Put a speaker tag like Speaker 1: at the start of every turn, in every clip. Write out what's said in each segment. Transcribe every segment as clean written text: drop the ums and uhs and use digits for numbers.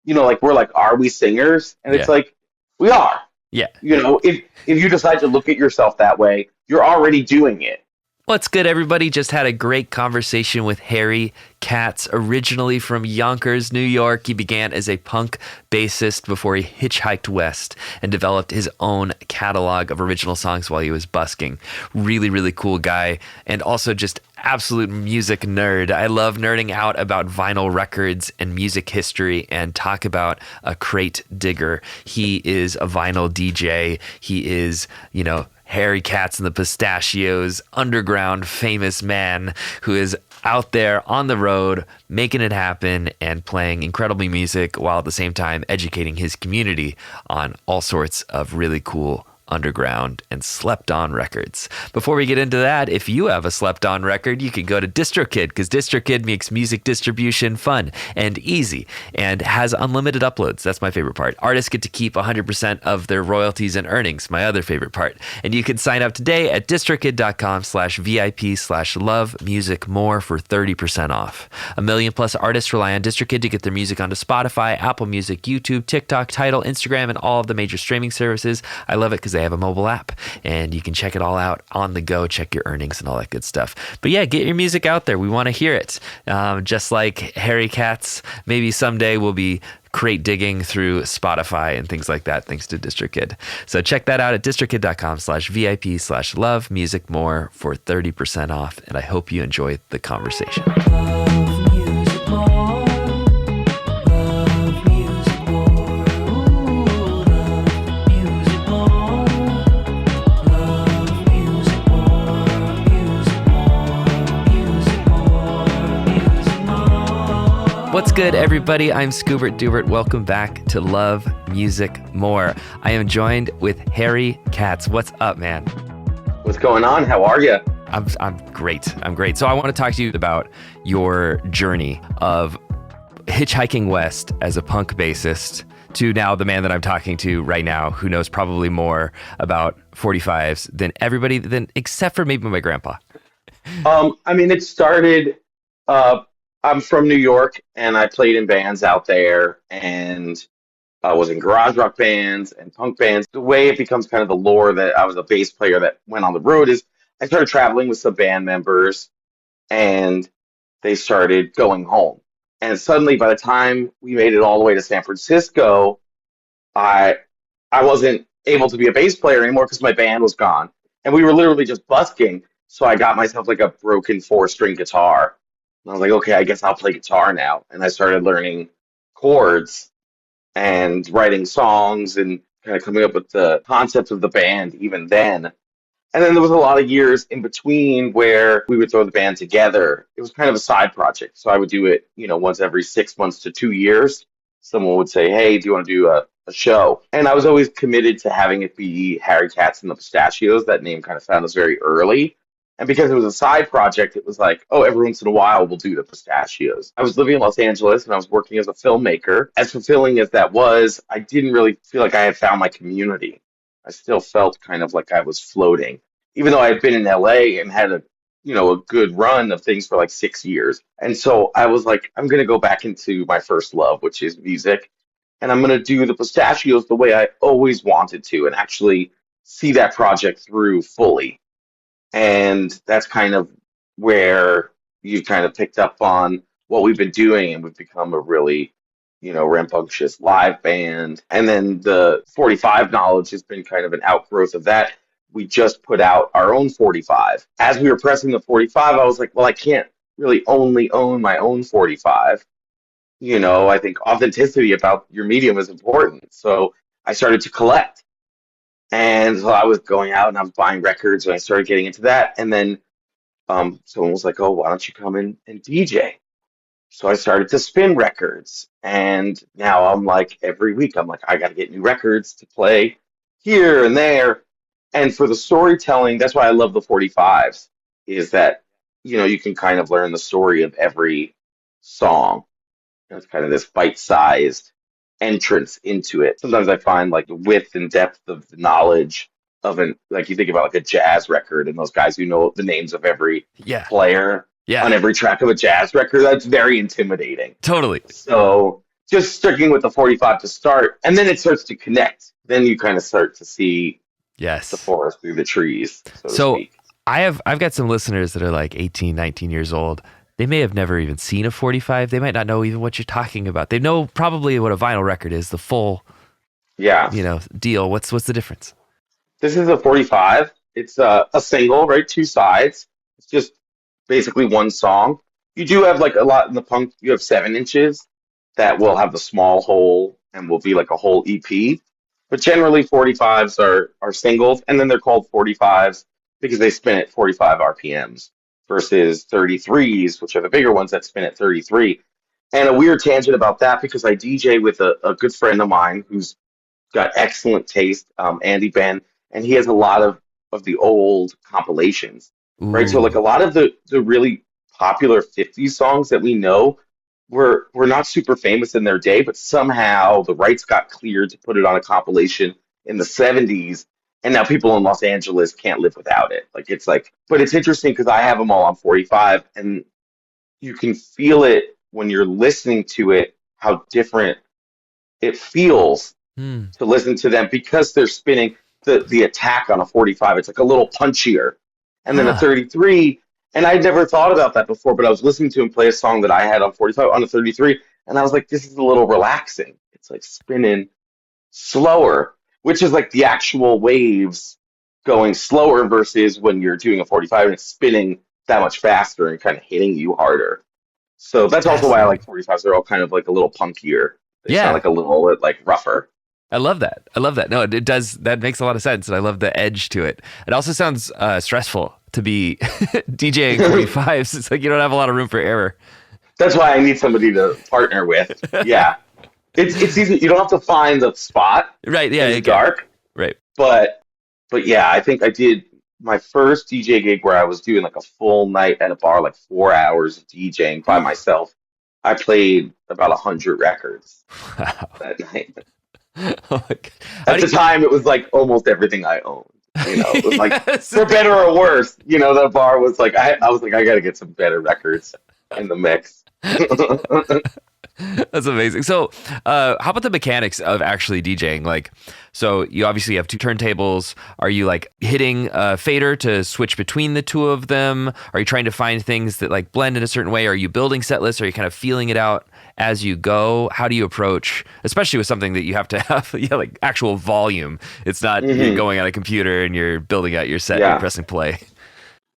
Speaker 1: like we're like, are we singers? And it's
Speaker 2: Yeah.
Speaker 1: like, we are.
Speaker 2: Yeah.
Speaker 1: If you decide to look at yourself that way, you're already doing it.
Speaker 2: What's good, everybody? Just had a great conversation with Harry Katz, originally from Yonkers, New York. He began as a punk bassist before he hitchhiked west and developed his own catalog of original songs while he was busking. Really, really cool guy, and also just absolute music nerd. I love nerding out about vinyl records and music history and talk about a crate digger. He is a vinyl DJ. He is, Harry Katz and the Pistachios, underground famous man who is out there on the road making it happen and playing incredible music while at the same time educating his community on all sorts of really cool underground and slept on records. Before we get into that, if you have a slept on record, you can go to DistroKid, because DistroKid makes music distribution fun and easy and has unlimited uploads. That's my favorite part. Artists get to keep 100% of their royalties and earnings, my other favorite part. And you can sign up today at distrokid.com/VIP/love music more for 30% off. 1 million plus artists rely on DistroKid to get their music onto Spotify, Apple Music, YouTube, TikTok, Tidal, Instagram, and all of the major streaming services. I love it because they have a mobile app and you can check it all out on the go, check your earnings and all that good stuff. But yeah, get your music out there. We want to hear it. Just like Harry Katz, maybe someday we'll be crate digging through Spotify and things like that, thanks to DistroKid. So check that out at distrokid.com/VIP/love music more for 30% off. And I hope you enjoyed the conversation. What's good, everybody? I'm Scoobert Dubert. Welcome back to Love Music More. I am joined with Harry Katz. What's up, man?
Speaker 1: What's going on? How are you?
Speaker 2: I'm great. I'm great. So I want to talk to you about your journey of hitchhiking west as a punk bassist to now the man that I'm talking to right now, who knows probably more about 45s than everybody, except for maybe my grandpa.
Speaker 1: It started. I'm from New York, and I played in bands out there, and I was in garage rock bands and punk bands. The way it becomes kind of the lore that I was a bass player that went on the road is I started traveling with some band members, and they started going home. And suddenly, by the time we made it all the way to San Francisco, I wasn't able to be a bass player anymore because my band was gone, and we were literally just busking. So I got myself like a broken 4-string guitar. And I was like, okay, I guess I'll play guitar now. And I started learning chords and writing songs and kind of coming up with the concept of the band even then. And then there was a lot of years in between where we would throw the band together. It was kind of a side project. So I would do it, once every 6 months to 2 years. Someone would say, hey, do you want to do a show? And I was always committed to having it be Harry Katz and the Pistachios. That name kind of found us very early. And because it was a side project, it was like, oh, every once in a while we'll do the Pistachios. I was living in Los Angeles and I was working as a filmmaker. As fulfilling as that was, I didn't really feel like I had found my community. I still felt kind of like I was floating, even though I had been in LA and had a good run of things for like 6 years. And so I was like, I'm going to go back into my first love, which is music. And I'm going to do the Pistachios the way I always wanted to and actually see that project through fully. And that's kind of where you've kind of picked up on what we've been doing, and we've become a really, rambunctious live band. And then the 45 knowledge has been kind of an outgrowth of that. We just put out our own 45. As we were pressing the 45, I was like, well, I can't really only own my own 45. I think authenticity about your medium is important. So I started to collect. And so I was going out and I was buying records and I started getting into that. And then someone was like, oh, why don't you come in and DJ? So I started to spin records. And now I'm like, every week, I'm like, I got to get new records to play here and there. And for the storytelling, that's why I love the 45s, is that, you can kind of learn the story of every song. It's kind of this bite-sized entrance into it. Sometimes I find like the width and depth of the knowledge of like you think about like a jazz record and those guys who know the names of every player on every track of a jazz record, that's very intimidating.
Speaker 2: Totally.
Speaker 1: So just sticking with the 45 to start, and then it starts to connect. Then you kind of start to see the
Speaker 2: Yes.
Speaker 1: forest through the trees, so to
Speaker 2: So
Speaker 1: speak.
Speaker 2: I've got some listeners that are like 18, 19 years old. They may have never even seen a 45. They might not know even what you're talking about. They know probably what a vinyl record is, the full,
Speaker 1: Yeah.
Speaker 2: deal. What's the difference?
Speaker 1: This is a 45. It's a single, right? Two sides. It's just basically one song. You do have like a lot in the punk. You have 7 inches that will have the small hole and will be like a whole EP. But generally, 45s are singles, and then they're called 45s because they spin at 45 RPMs versus 33s, which are the bigger ones that spin at 33. And a weird tangent about that because I DJ with a good friend of mine who's got excellent taste, Andy Ben, and he has a lot of the old compilations, right? So like
Speaker 2: Ooh.
Speaker 1: a lot of the really popular 50s songs that we know were not super famous in their day, but somehow the rights got cleared to put it on a compilation in the 70s, and now people in Los Angeles can't live without it. Like it's like, but it's interesting because I have them all on 45, and you can feel it when you're listening to it, how different it feels
Speaker 2: Hmm.
Speaker 1: to listen to them because they're spinning the attack on a 45. It's like a little punchier. And then a
Speaker 2: Huh.
Speaker 1: 33, and I'd never thought about that before, but I was listening to him play a song that I had on 45 on a 33, and I was like, this is a little relaxing. It's like spinning slower, which is like the actual waves going slower versus when you're doing a 45 and it's spinning that much faster and kind of hitting you harder. So that's also why I like
Speaker 2: Fascinating.
Speaker 1: 45s. They're all kind of like a little punkier. They sound
Speaker 2: Yeah.
Speaker 1: like a little like rougher.
Speaker 2: I love that. I love that. No, it does. That makes a lot of sense. And I love the edge to it. It also sounds stressful to be DJing 45s. It's like you don't have a lot of room for error.
Speaker 1: That's why I need somebody to partner with. Yeah. It's easy. You don't have to find the spot
Speaker 2: Right. Yeah.
Speaker 1: in the
Speaker 2: Okay.
Speaker 1: dark,
Speaker 2: Right.
Speaker 1: but yeah, I think I did my first DJ gig where I was doing like a full night at a bar, like 4 hours of DJing by myself. I played about 100 records
Speaker 2: Wow.
Speaker 1: that night.
Speaker 2: Oh my God. How
Speaker 1: At
Speaker 2: do
Speaker 1: the time, it was like almost everything I owned. It was like
Speaker 2: yes.
Speaker 1: for better or worse. The bar was like I was like I got to get some better records in the mix.
Speaker 2: That's amazing. So, how about the mechanics of actually DJing? Like, so you obviously have two turntables. Are you like hitting a fader to switch between the two of them? Are you trying to find things that like blend in a certain way? Are you building set lists? Are you kind of feeling it out as you go? How do you approach, especially with something that you have to have, like actual volume? It's not you're
Speaker 1: hmm
Speaker 2: going on a computer and you're building out your set and you're
Speaker 1: Yeah.
Speaker 2: pressing play.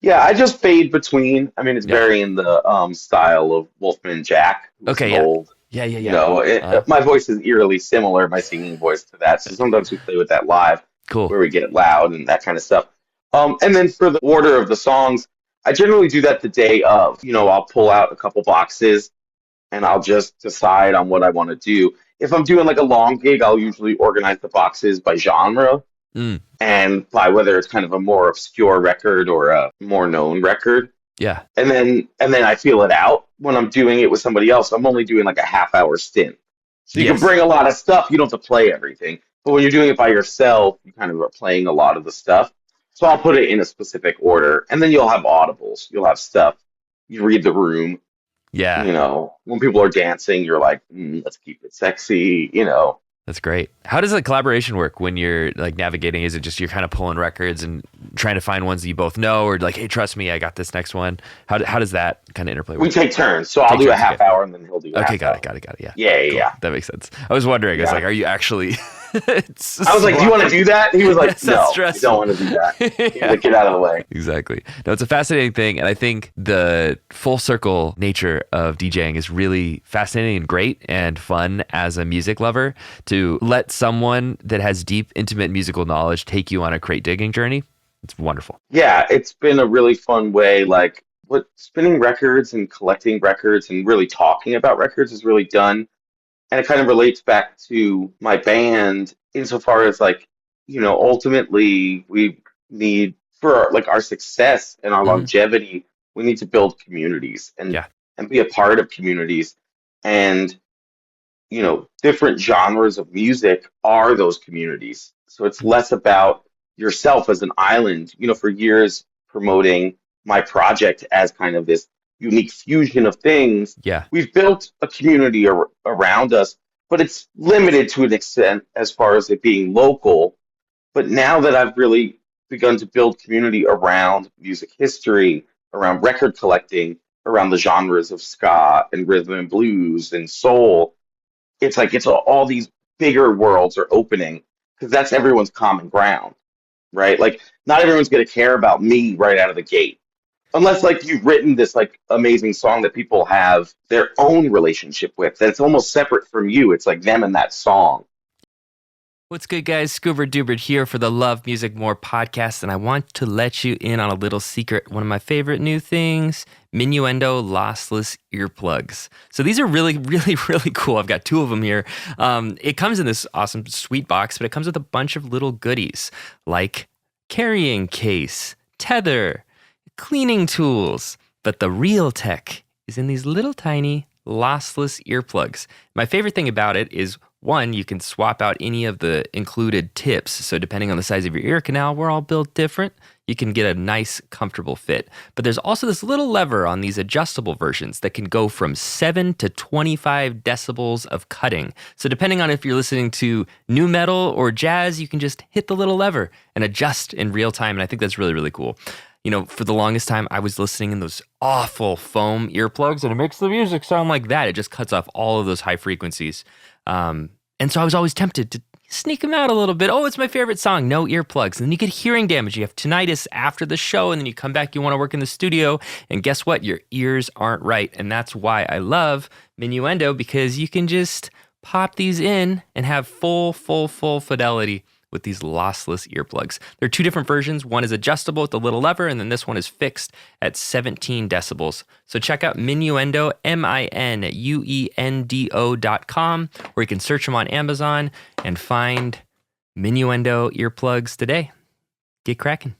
Speaker 1: Yeah, I just fade between. I mean, it's
Speaker 2: Yeah.
Speaker 1: very in the style of Wolfman Jack, who was
Speaker 2: Okay.
Speaker 1: an
Speaker 2: Yeah.
Speaker 1: old,
Speaker 2: Yeah. Yeah. Yeah.
Speaker 1: my voice is eerily similar, my singing voice to that. So sometimes we play with that live
Speaker 2: Cool.
Speaker 1: where we get it loud and that kind of stuff. And then for the order of the songs, I generally do that the day of. I'll pull out a couple boxes and I'll just decide on what I want to do. If I'm doing like a long gig, I'll usually organize the boxes by genre
Speaker 2: Mm,
Speaker 1: and by whether it's kind of a more obscure record or a more known record.
Speaker 2: yeah.
Speaker 1: And then I feel it out when I'm doing it with somebody else. I'm only doing like a half-hour stint. So you can
Speaker 2: Yes.
Speaker 1: bring a lot of stuff. You don't have to play everything. But when you're doing it by yourself, you kind of are playing a lot of the stuff. So I'll put it in a specific order. And then you'll have audibles. You'll have stuff. You read the room.
Speaker 2: Yeah.
Speaker 1: When people are dancing, you're like, let's keep it sexy.
Speaker 2: That's great. How does the collaboration work when you're like navigating? Is it just you're kind of pulling records and trying to find ones that you both know, or like, hey, trust me, I got this next one? How does that kind of interplay
Speaker 1: We
Speaker 2: work?
Speaker 1: take turns. So I'll
Speaker 2: Take
Speaker 1: do a
Speaker 2: turns.
Speaker 1: half
Speaker 2: Okay.
Speaker 1: hour and then he'll do a
Speaker 2: Okay.
Speaker 1: half
Speaker 2: Got it.
Speaker 1: hour.
Speaker 2: Got it. Got it. Yeah.
Speaker 1: Yeah, yeah,
Speaker 2: Cool.
Speaker 1: yeah.
Speaker 2: That makes sense. I was wondering. I was
Speaker 1: Yeah.
Speaker 2: like, are you actually? It's a
Speaker 1: I was like, "Do you want to
Speaker 2: slog.
Speaker 1: do that?" And he was like,
Speaker 2: That sounds
Speaker 1: "No, I don't
Speaker 2: stressful.
Speaker 1: want to do that." He was
Speaker 2: Yeah.
Speaker 1: like, "Get out of the way."
Speaker 2: Exactly. No, it's a fascinating thing. And I think the full circle nature of DJing is really fascinating and great and fun as a music lover to let someone that has deep, intimate musical knowledge take you on a crate digging journey. It's wonderful.
Speaker 1: Yeah, it's been a really fun way. Like, what spinning records and collecting records and really talking about records has really done. And it kind of relates back to my band insofar as like, ultimately we need for our success and our
Speaker 2: Hmm.
Speaker 1: longevity, we need to build communities
Speaker 2: Yeah.
Speaker 1: and be a part of communities. And different genres of music are those communities. So it's less about yourself as an island, for years promoting my project as kind of this unique fusion of things.
Speaker 2: Yeah.
Speaker 1: We've built a community around us but it's limited to an extent as far as it being local. But now that I've really begun to build community around music history, around record collecting, around the genres of ska and rhythm and blues and soul, it's like all these bigger worlds are opening because that's everyone's common ground, right? Like not everyone's going to care about me right out of the gate. Unless like you've written this like amazing song that people have their own relationship with, that's almost separate from you. It's like them and that song.
Speaker 2: What's good, guys? Scuba Dubert here for the Love Music More podcast, and I want to let you in on a little secret. One of my favorite new things, Minuendo lossless earplugs. So these are really, really, really cool. I've got two of them here. It comes in this awesome sweet box, but it comes with a bunch of little goodies like carrying case, tether, cleaning tools. But the real tech is in these little tiny lossless earplugs. My favorite thing about it is, one, you can swap out any of the included tips. So depending on the size of your ear canal, we're all built different. You can get a nice, comfortable fit. But there's also this little lever on these adjustable versions that can go from 7 to 25 decibels of cutting. So depending on if you're listening to new metal or jazz, you can just hit the little lever and adjust in real time. And I think that's really, really cool. You know, for the longest time, I was listening in those awful foam earplugs, and it makes the music sound like that. It just cuts off all of those high frequencies. And so I was always tempted to sneak them out a little bit. Oh, it's my favorite song. No earplugs. And then you get hearing damage. You have tinnitus after the show, and then you come back, you want to work in the studio, and guess what? Your ears aren't right. And that's why I love Minuendo, because you can just pop these in and have full fidelity with these lossless earplugs. There are two different versions. One is adjustable with the little lever, and then this one is fixed at 17 decibels. So check out Minuendo, Minuendo.com, or you can search them on Amazon and find Minuendo earplugs today. Get cracking.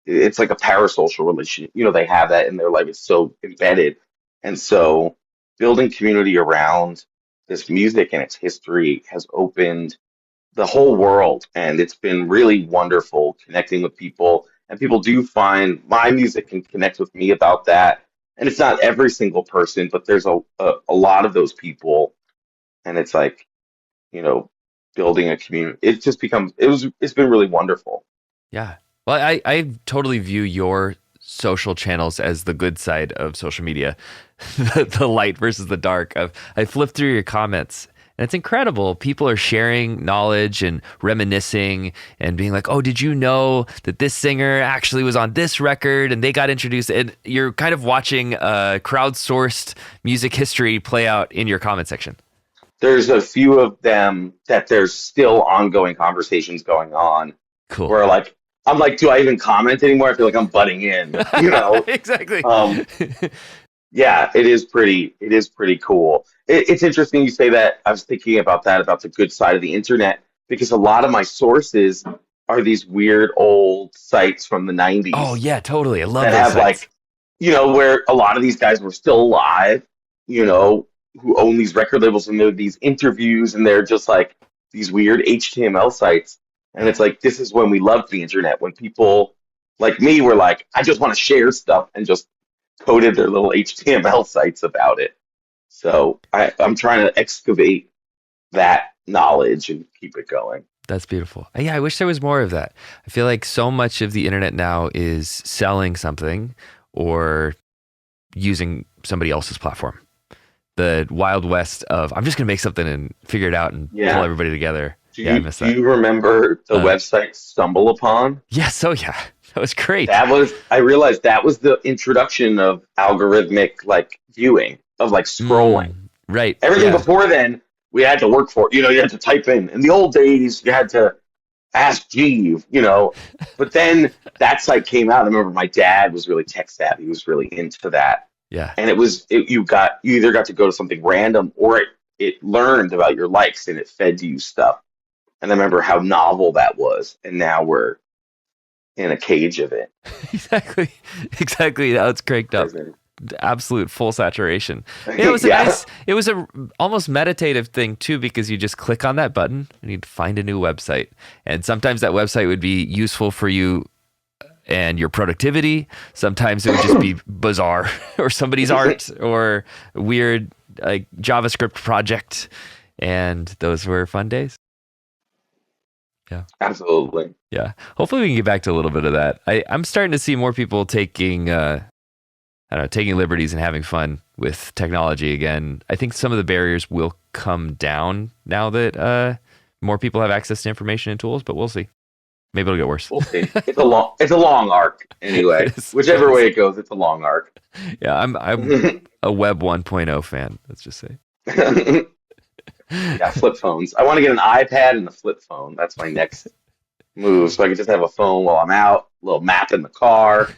Speaker 1: It's like a parasocial relationship. You know, they have that in their life. It's so embedded. And so building community around this music and its history has opened the whole world, and it's been really wonderful connecting with people. And people do find my music can connect with me about that. And it's not every single person, but there's a lot of those people. And it's like, you know, building a community. It just becomes it's been really wonderful.
Speaker 2: Yeah. Well, I totally view your social channels as the good side of social media, the light versus the dark. I flipped through your comments, and it's incredible. People are sharing knowledge and reminiscing and being like, oh, did you know that this singer actually was on this record and they got introduced? And you're kind of watching crowdsourced music history play out in your comment section.
Speaker 1: There's a few of them that there's still ongoing conversations going on.
Speaker 2: Cool.
Speaker 1: Where like, I'm like, do I even comment anymore? I feel like I'm butting in, you know?
Speaker 2: Exactly.
Speaker 1: Yeah, it is pretty cool. It's interesting you say that. I was thinking about that, about the good side of the internet, because a lot of my sources are these weird old sites from the 90s.
Speaker 2: Oh, yeah, totally. I love
Speaker 1: that
Speaker 2: those
Speaker 1: have
Speaker 2: sites.
Speaker 1: like, you know, where a lot of these guys were still alive, you know, who own these record labels, and they're these interviews, and they're just like these weird HTML sites. And it's like, this is when we loved the internet, when people like me were like, I just want to share stuff, and just coded their little HTML sites about it. So I'm trying to excavate that knowledge and keep it going.
Speaker 2: That's beautiful. Yeah, I wish there was more of that. I feel like so much of the internet now is selling something or using somebody else's platform. The wild west of, I'm just going to make something and figure it out and pull everybody together. I miss that.
Speaker 1: Do you remember the website Stumble Upon?
Speaker 2: Yes. Oh, yeah. That was great.
Speaker 1: I realized that was the introduction of algorithmic like viewing, of like scrolling.
Speaker 2: Right.
Speaker 1: Everything before then, we had to work for it. You know, you had to type in. In the old days, you had to ask Jeeve, you know. But then that site came out. I remember my dad was really tech savvy. He was really into that.
Speaker 2: Yeah.
Speaker 1: And you either got to go to something random, or it learned about your likes and it fed you stuff. And I remember how novel that was. And now we're in a cage of it.
Speaker 2: Exactly. Now it's cranked up. Absolute full saturation. It was it was a almost meditative thing too, because you just click on that button and you'd find a new website. And sometimes that website would be useful for you and your productivity. Sometimes it would just be bizarre, or somebody's art, or weird like JavaScript project. And those were fun days. Yeah.
Speaker 1: Absolutely.
Speaker 2: Yeah. Hopefully we can get back to a little bit of that. I'm starting to see more people taking I don't know, taking liberties and having fun with technology again. I think some of the barriers will come down now that more people have access to information and tools, but we'll see. Maybe it'll get worse.
Speaker 1: We'll see. It's a long arc anyway.
Speaker 2: It is.
Speaker 1: Whichever way it goes, it's a long arc.
Speaker 2: Yeah, I'm a Web 1.0 fan, let's just say.
Speaker 1: Yeah, flip phones. I want to get an iPad and a flip phone. That's my next move. So I can just have a phone while I'm out, a little map in the car,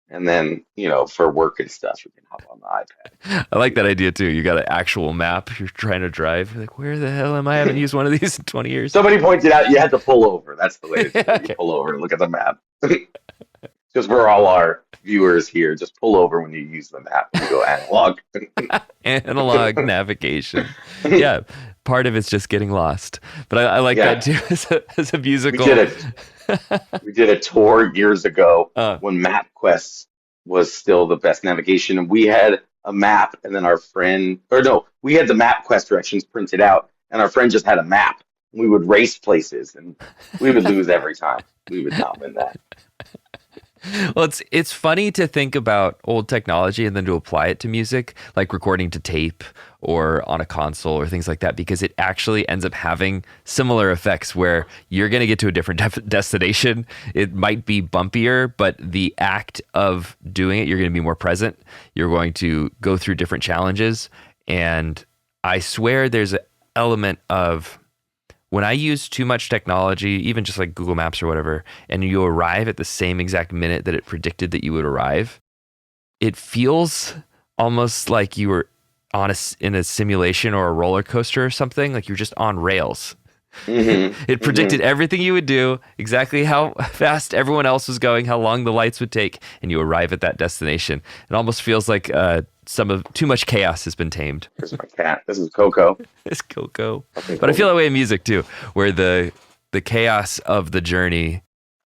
Speaker 1: and then, for work and stuff, we can hop on the iPad.
Speaker 2: I like that idea too. You got an actual map. You're trying to drive. You're like, where the hell am I? I haven't used one of these in 20 years.
Speaker 1: Somebody pointed out you had to pull over. That's the way to do it.
Speaker 2: Okay.
Speaker 1: You pull over and look at the map. Just for all our viewers here, just pull over when you use the map and go analog.
Speaker 2: Analog navigation. Yeah, part of it's just getting lost. But I like that too as a musical.
Speaker 1: We did a tour years ago
Speaker 2: Uh,
Speaker 1: when MapQuest was still the best navigation, and we had a map, and then we had the MapQuest directions printed out, and our friend just had a map. We would race places, and we would lose every time. We would not win that.
Speaker 2: Well, it's funny to think about old technology and then to apply it to music, like recording to tape or on a console or things like that, because it actually ends up having similar effects where you're going to get to a different destination. It might be bumpier, but the act of doing it, you're going to be more present. You're going to go through different challenges. And I swear there's an element of when I use too much technology, even just like Google Maps or whatever, and you arrive at the same exact minute that it predicted that you would arrive, it feels almost like you were in a simulation or a roller coaster or something, like you're just on rails. It predicted everything you would do, exactly how fast everyone else was going, how long the lights would take, and you arrive at that destination. It almost feels like too much chaos has been tamed.
Speaker 1: Here's my cat. This is Coco.
Speaker 2: It's Coco. But I feel that way in music too, where the chaos of the journey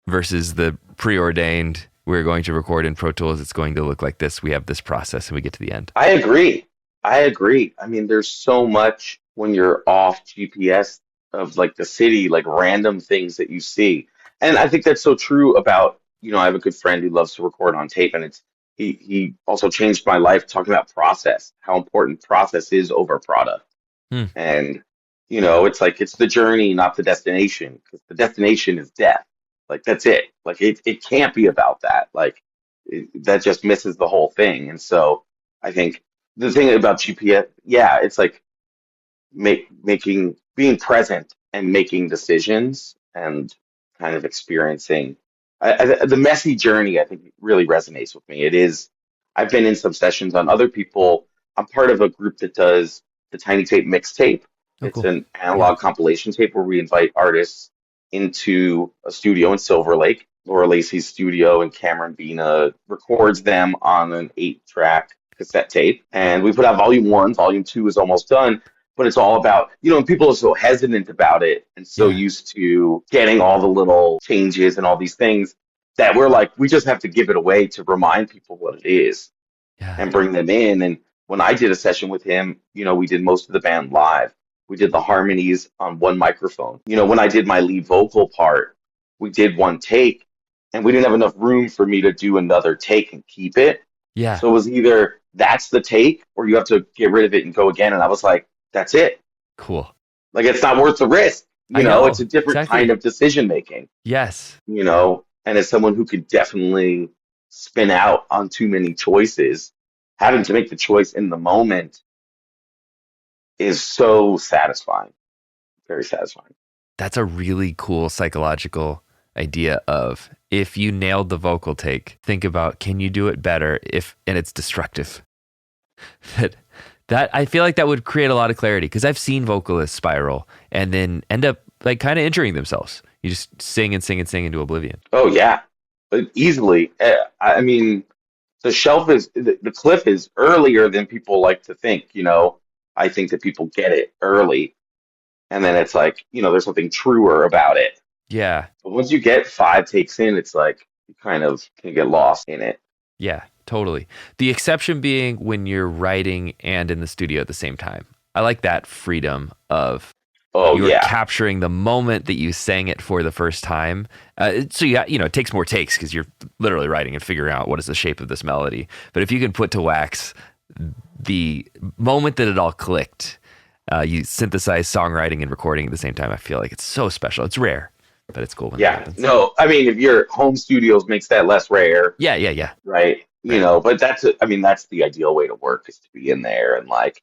Speaker 2: versus the preordained, we're going to record in Pro Tools, it's going to look like this. We have this process and we get to the end.
Speaker 1: I agree. I mean, there's so much when you're off GPS of like the city, like random things that you see. And I think that's so true about, I have a good friend who loves to record on tape, and he also changed my life talking about process, how important process is over product. And, it's like, it's the journey, not the destination, because the destination is death. Like, that's it. Like, it can't be about that. Like, that just misses the whole thing. And so I think the thing about GPS, yeah, it's like being present and making decisions and kind of experiencing the messy journey. I think really resonates with me. It is. I've been in some sessions on other people. I'm part of a group that does the Tiny Tape mixtape. It's
Speaker 2: cool.
Speaker 1: an analog compilation tape where we invite artists into a studio in Silver Lake, Laura Lacey's studio, and Cameron Bina records them on an 8-track cassette tape. And we put out volume 1. Volume 2 is almost done. But it's all about, and people are so hesitant about it and so used to getting all the little changes and all these things that we're like, we just have to give it away to remind people what it is and bring them in. And when I did a session with him, we did most of the band live. We did the harmonies on one microphone. When I did my lead vocal part, we did one take, and we didn't have enough room for me to do another take and keep it.
Speaker 2: Yeah.
Speaker 1: So it was either that's the take or you have to get rid of it and go again. And I was like, that's it.
Speaker 2: Cool.
Speaker 1: Like, it's not worth the risk. It's a different kind of decision making.
Speaker 2: Yes.
Speaker 1: And as someone who could definitely spin out on too many choices, having to make the choice in the moment is so satisfying. Very satisfying.
Speaker 2: That's a really cool psychological idea of, if you nailed the vocal take, think about, can you do it better and it's destructive? That I feel like that would create a lot of clarity, because I've seen vocalists spiral and then end up like kind of injuring themselves. You just sing and sing and sing into oblivion.
Speaker 1: Oh yeah, but easily. I mean, the cliff is earlier than people like to think. I think that people get it early, and then it's like, there's something truer about it.
Speaker 2: Yeah.
Speaker 1: But once you get 5 takes in, it's like you kind of can get lost in it.
Speaker 2: Yeah, totally. The exception being when you're writing and in the studio at the same time. I like that freedom of
Speaker 1: Oh
Speaker 2: you're
Speaker 1: yeah.
Speaker 2: capturing the moment that you sang it for the first time. So it takes more takes because you're literally writing and figuring out what is the shape of this melody. But if you can put to wax the moment that it all clicked, you synthesize songwriting and recording at the same time. I feel like it's so special. It's rare, but it's cool when that
Speaker 1: Yeah.
Speaker 2: happens.
Speaker 1: No, I mean, if your home studios makes that less rare,
Speaker 2: Yeah.
Speaker 1: right?
Speaker 2: Right.
Speaker 1: But that's the ideal way to work is to be in there and like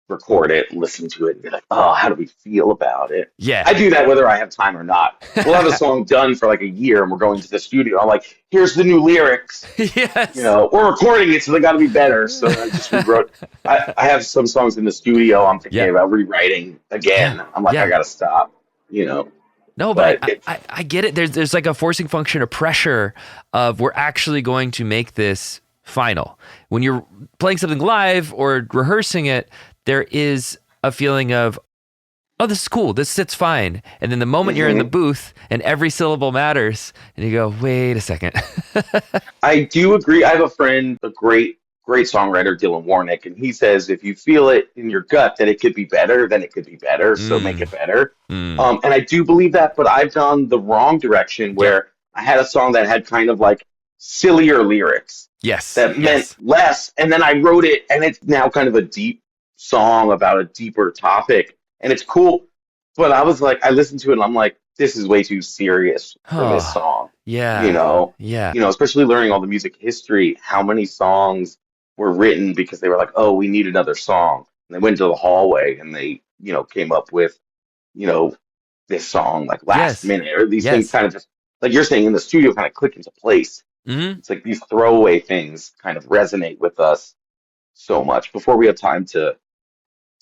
Speaker 1: record it, listen to it, and be like, oh, how do we feel about it?
Speaker 2: Yeah.
Speaker 1: I do that whether I have time or not. We'll have a song done for like a year and we're going to the studio. I'm like, here's the new lyrics.
Speaker 2: Yes.
Speaker 1: We're recording it, so they got to be better. So I just rewrote. I have some songs in the studio I'm thinking
Speaker 2: Yeah.
Speaker 1: about rewriting
Speaker 2: Yeah.
Speaker 1: again. I'm like, I
Speaker 2: Yeah.
Speaker 1: got to stop, you know.
Speaker 2: No, but
Speaker 1: But
Speaker 2: I get it. There's like a forcing function of pressure of we're actually going to make this final. When you're playing something live or rehearsing it, there is a feeling of, oh, this is cool. This sits fine. And then the moment you're in the booth and every syllable matters, and you go, wait a second.
Speaker 1: I do agree. I have a friend, a great songwriter, Dylan Warnick, and he says if you feel it in your gut that it could be better, then it could be better. So make
Speaker 2: Mm,
Speaker 1: it better.
Speaker 2: mm.
Speaker 1: And I do believe that, but I've gone the wrong direction
Speaker 2: Yep.
Speaker 1: where I had a song that had kind of like sillier lyrics
Speaker 2: Yes.
Speaker 1: that meant
Speaker 2: Yes.
Speaker 1: less, and then I wrote it, and it's now kind of a deep song about a deeper topic, and it's cool. But I was like, I listened to it, and I'm like, this is way too serious for this
Speaker 2: Oh,
Speaker 1: song you
Speaker 2: yeah.
Speaker 1: know,
Speaker 2: Yeah.
Speaker 1: especially learning all the music history, how many songs were written because they were like, oh, we need another song. And they went to the hallway and they, came up with, you know, this song like last
Speaker 2: Yes.
Speaker 1: minute, or these things
Speaker 2: Yes.
Speaker 1: kind of just, like you're saying, in the studio kind of click into place.
Speaker 2: Hmm.
Speaker 1: It's like these throwaway things kind of resonate with us so much before we have time to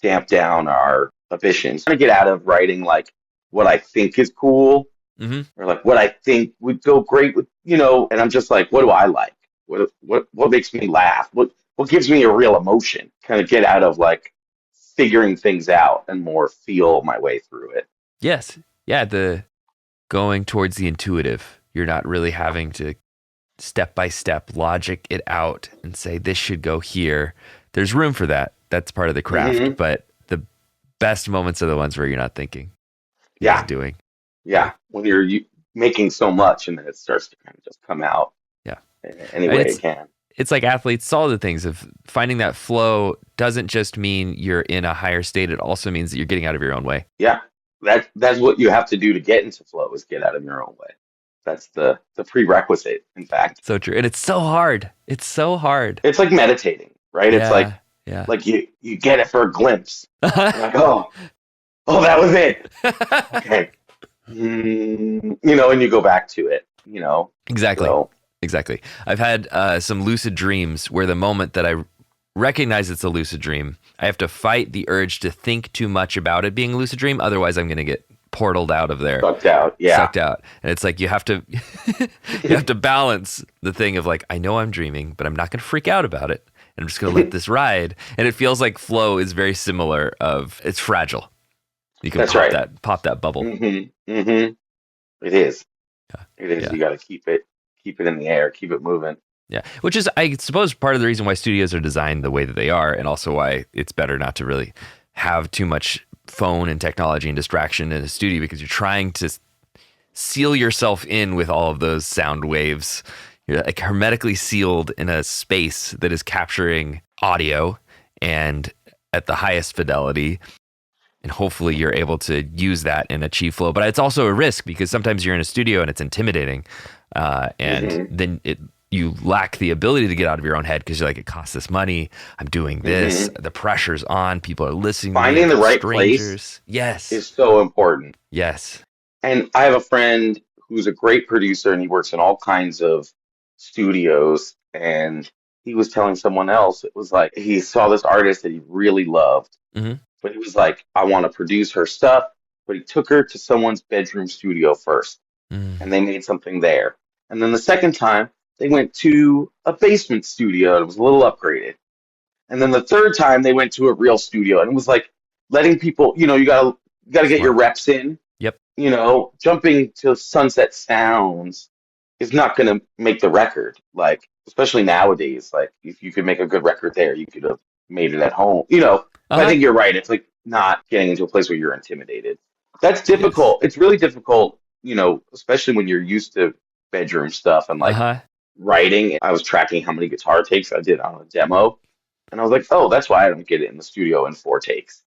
Speaker 1: damp down our ambitions. Trying to get out of writing like what I think is cool
Speaker 2: Hmm.
Speaker 1: or like what I think would go great with, and I'm just like, what do I like? What makes me laugh? What gives me a real emotion? Kind of get out of like figuring things out and more feel my way through it.
Speaker 2: Yes. Yeah. The going towards the intuitive. You're not really having to step by step logic it out and say this should go here. There's room for that. That's part of the craft.
Speaker 1: Hmm.
Speaker 2: But the best moments are the ones where you're not thinking, you're
Speaker 1: Yeah,
Speaker 2: just doing.
Speaker 1: yeah. When you're making so much and then it starts to kind of just come out
Speaker 2: Yeah.
Speaker 1: any
Speaker 2: And
Speaker 1: way it can.
Speaker 2: it's like athletes, all the things of finding that flow doesn't just mean you're in a higher state. It also means that you're getting out of your own way.
Speaker 1: Yeah, that's what you have to do to get into flow is get out of your own way. That's the prerequisite, in fact.
Speaker 2: So true. And it's so hard. It's so hard.
Speaker 1: It's like meditating, right? It's
Speaker 2: Yeah. Yeah.
Speaker 1: like you get it for a glimpse. You're like, oh, that was it. Okay. And you go back to it,
Speaker 2: Exactly.
Speaker 1: So,
Speaker 2: Exactly. I've had some lucid dreams where the moment that I recognize it's a lucid dream, I have to fight the urge to think too much about it being a lucid dream. Otherwise, I'm going to get portaled out of there.
Speaker 1: sucked out. Yeah.
Speaker 2: Sucked out. And it's like you have to you have to balance the thing of like, I know I'm dreaming, but I'm not going to freak out about it. I'm just going to let this ride. And it feels like flow is very similar of it's fragile. You can
Speaker 1: That's right.
Speaker 2: pop that bubble.
Speaker 1: It is.
Speaker 2: Yeah.
Speaker 1: It is.
Speaker 2: Yeah.
Speaker 1: You got to keep it in the air, keep it moving.
Speaker 2: Yeah, which is, I suppose, part of the reason why studios are designed the way that they are, and also why it's better not to really have too much phone and technology and distraction in a studio because you're trying to seal yourself in with all of those sound waves. You're like hermetically sealed in a space that is capturing audio and at the highest fidelity. And hopefully you're able to use that and achieve flow. But it's also a risk because sometimes you're in a studio and it's intimidating. And then you lack the ability to get out of your own head because you're like, it costs this money. I'm doing this. The pressure's on. People are listening.
Speaker 1: Finding
Speaker 2: to me,
Speaker 1: the right
Speaker 2: strangers.
Speaker 1: place
Speaker 2: Yes.
Speaker 1: is so important.
Speaker 2: Yes.
Speaker 1: And I have a friend who's a great producer and he works in all kinds of studios. And he was telling someone else, it was like he saw this artist that he really loved.
Speaker 2: Hmm.
Speaker 1: But he was like, I want to produce her stuff. But he took her to someone's bedroom studio first and they made something there. And then the second time, they went to a basement studio and it was a little upgraded. And then the third time, they went to a real studio and it was like letting people, you gotta get your
Speaker 2: Smart.
Speaker 1: reps in.
Speaker 2: Yep.
Speaker 1: Jumping to Sunset Sounds is not going to make the record. Like, especially nowadays, like if you could make a good record there, you could have made it at home. You know, I
Speaker 2: Uh-huh.
Speaker 1: think you're right. It's like not getting into a place where you're intimidated. That's
Speaker 2: Yes.
Speaker 1: difficult. It's really difficult, you know, especially when you're used to bedroom stuff and like
Speaker 2: Uh-huh.
Speaker 1: writing. I was tracking how many guitar takes I did on a demo, and I was like, oh, that's why I don't get it in the studio in 4 takes.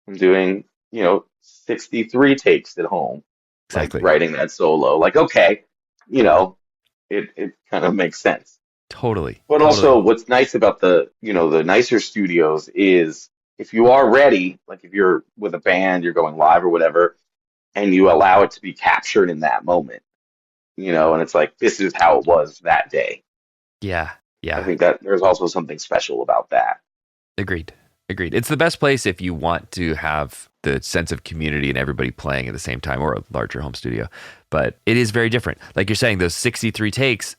Speaker 1: I'm doing, you know, 63 takes at home, like
Speaker 2: Exactly.
Speaker 1: writing that solo. Like, okay, you know, it kind of makes sense.
Speaker 2: Totally.
Speaker 1: But
Speaker 2: Totally.
Speaker 1: also, what's nice about the, you know, the nicer studios is if you are ready, like if you're with a band, you're going live or whatever, and you allow it to be captured in that moment, you know, and it's like, this is how it was that day.
Speaker 2: Yeah.
Speaker 1: I
Speaker 2: Yeah.
Speaker 1: think that there's also something special about that.
Speaker 2: Agreed. Agreed. It's the best place if you want to have the sense of community and everybody playing at the same time, or a larger home studio. But it is very different. Like you're saying, those 63 takes,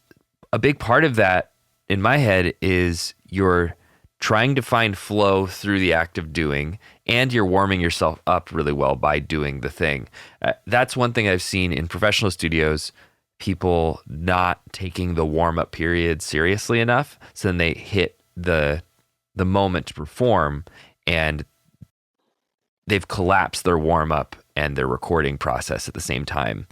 Speaker 2: a big part of that in my head is you're trying to find flow through the act of doing, and you're warming yourself up really well by doing the thing. That's one thing I've seen in professional studios, people not taking the warm up period seriously enough. So then they hit the moment to perform, and they've collapsed their warm up and their recording process at the same time.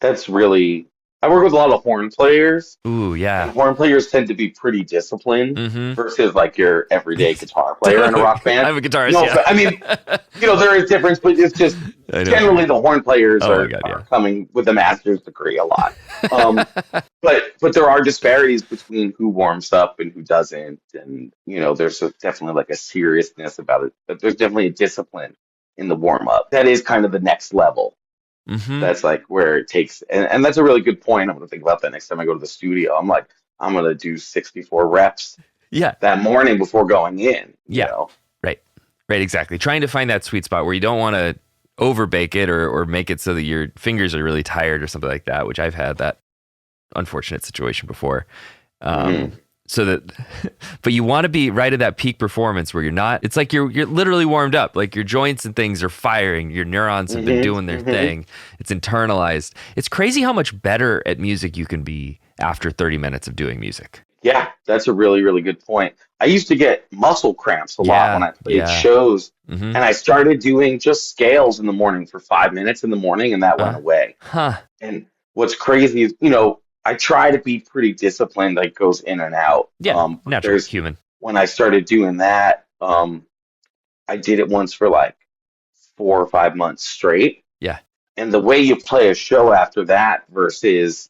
Speaker 1: That's really, I work with a lot of horn players,
Speaker 2: Ooh,
Speaker 1: and
Speaker 2: yeah.
Speaker 1: horn players tend to be pretty disciplined
Speaker 2: Mm-hmm.
Speaker 1: versus like your everyday guitar player in a rock band.
Speaker 2: I'm a guitarist,
Speaker 1: No,
Speaker 2: yeah.
Speaker 1: I mean, you know, there is difference, but it's just
Speaker 2: I know what you
Speaker 1: generally
Speaker 2: mean.
Speaker 1: the horn players
Speaker 2: Oh my god,
Speaker 1: are
Speaker 2: yeah.
Speaker 1: coming with a master's degree a lot. Um, but there are disparities between who warms up and who doesn't, and you know, there's definitely like a seriousness about it. But there's definitely a discipline in the warm up. That is kind of the next level.
Speaker 2: Mm-hmm.
Speaker 1: That's like where it takes, and that's a really good point. I'm gonna think about that next time I go to the studio. I'm like, I'm gonna do 64 reps
Speaker 2: Yeah.
Speaker 1: that morning before going in, you
Speaker 2: Yeah.
Speaker 1: know.
Speaker 2: Right. Right, exactly. Trying to find that sweet spot where you don't want to overbake it, or make it so that your fingers are really tired or something like that, which I've had that unfortunate situation before.
Speaker 1: Hmm.
Speaker 2: So that, but you want to be right at that peak performance where you're not, it's like you're literally warmed up, like your joints and things are firing, your neurons have been
Speaker 1: Hmm.
Speaker 2: doing their
Speaker 1: Hmm.
Speaker 2: thing. It's internalized. It's crazy how much better at music you can be after 30 minutes of doing music.
Speaker 1: Yeah, that's a really, really good point. I used to get muscle cramps a lot when
Speaker 2: Yeah.
Speaker 1: I played
Speaker 2: Yeah.
Speaker 1: shows,
Speaker 2: Mm-hmm.
Speaker 1: and I started doing just scales in the morning for 5 minutes in the morning, and that went away.
Speaker 2: Huh.
Speaker 1: And what's crazy is, you know, I try to be pretty disciplined, like goes in and out.
Speaker 2: Yeah.
Speaker 1: But
Speaker 2: Natural.
Speaker 1: there's
Speaker 2: Human.
Speaker 1: when I started doing that, I did it once for like 4 or 5 months straight.
Speaker 2: Yeah.
Speaker 1: And the way you play a show after that versus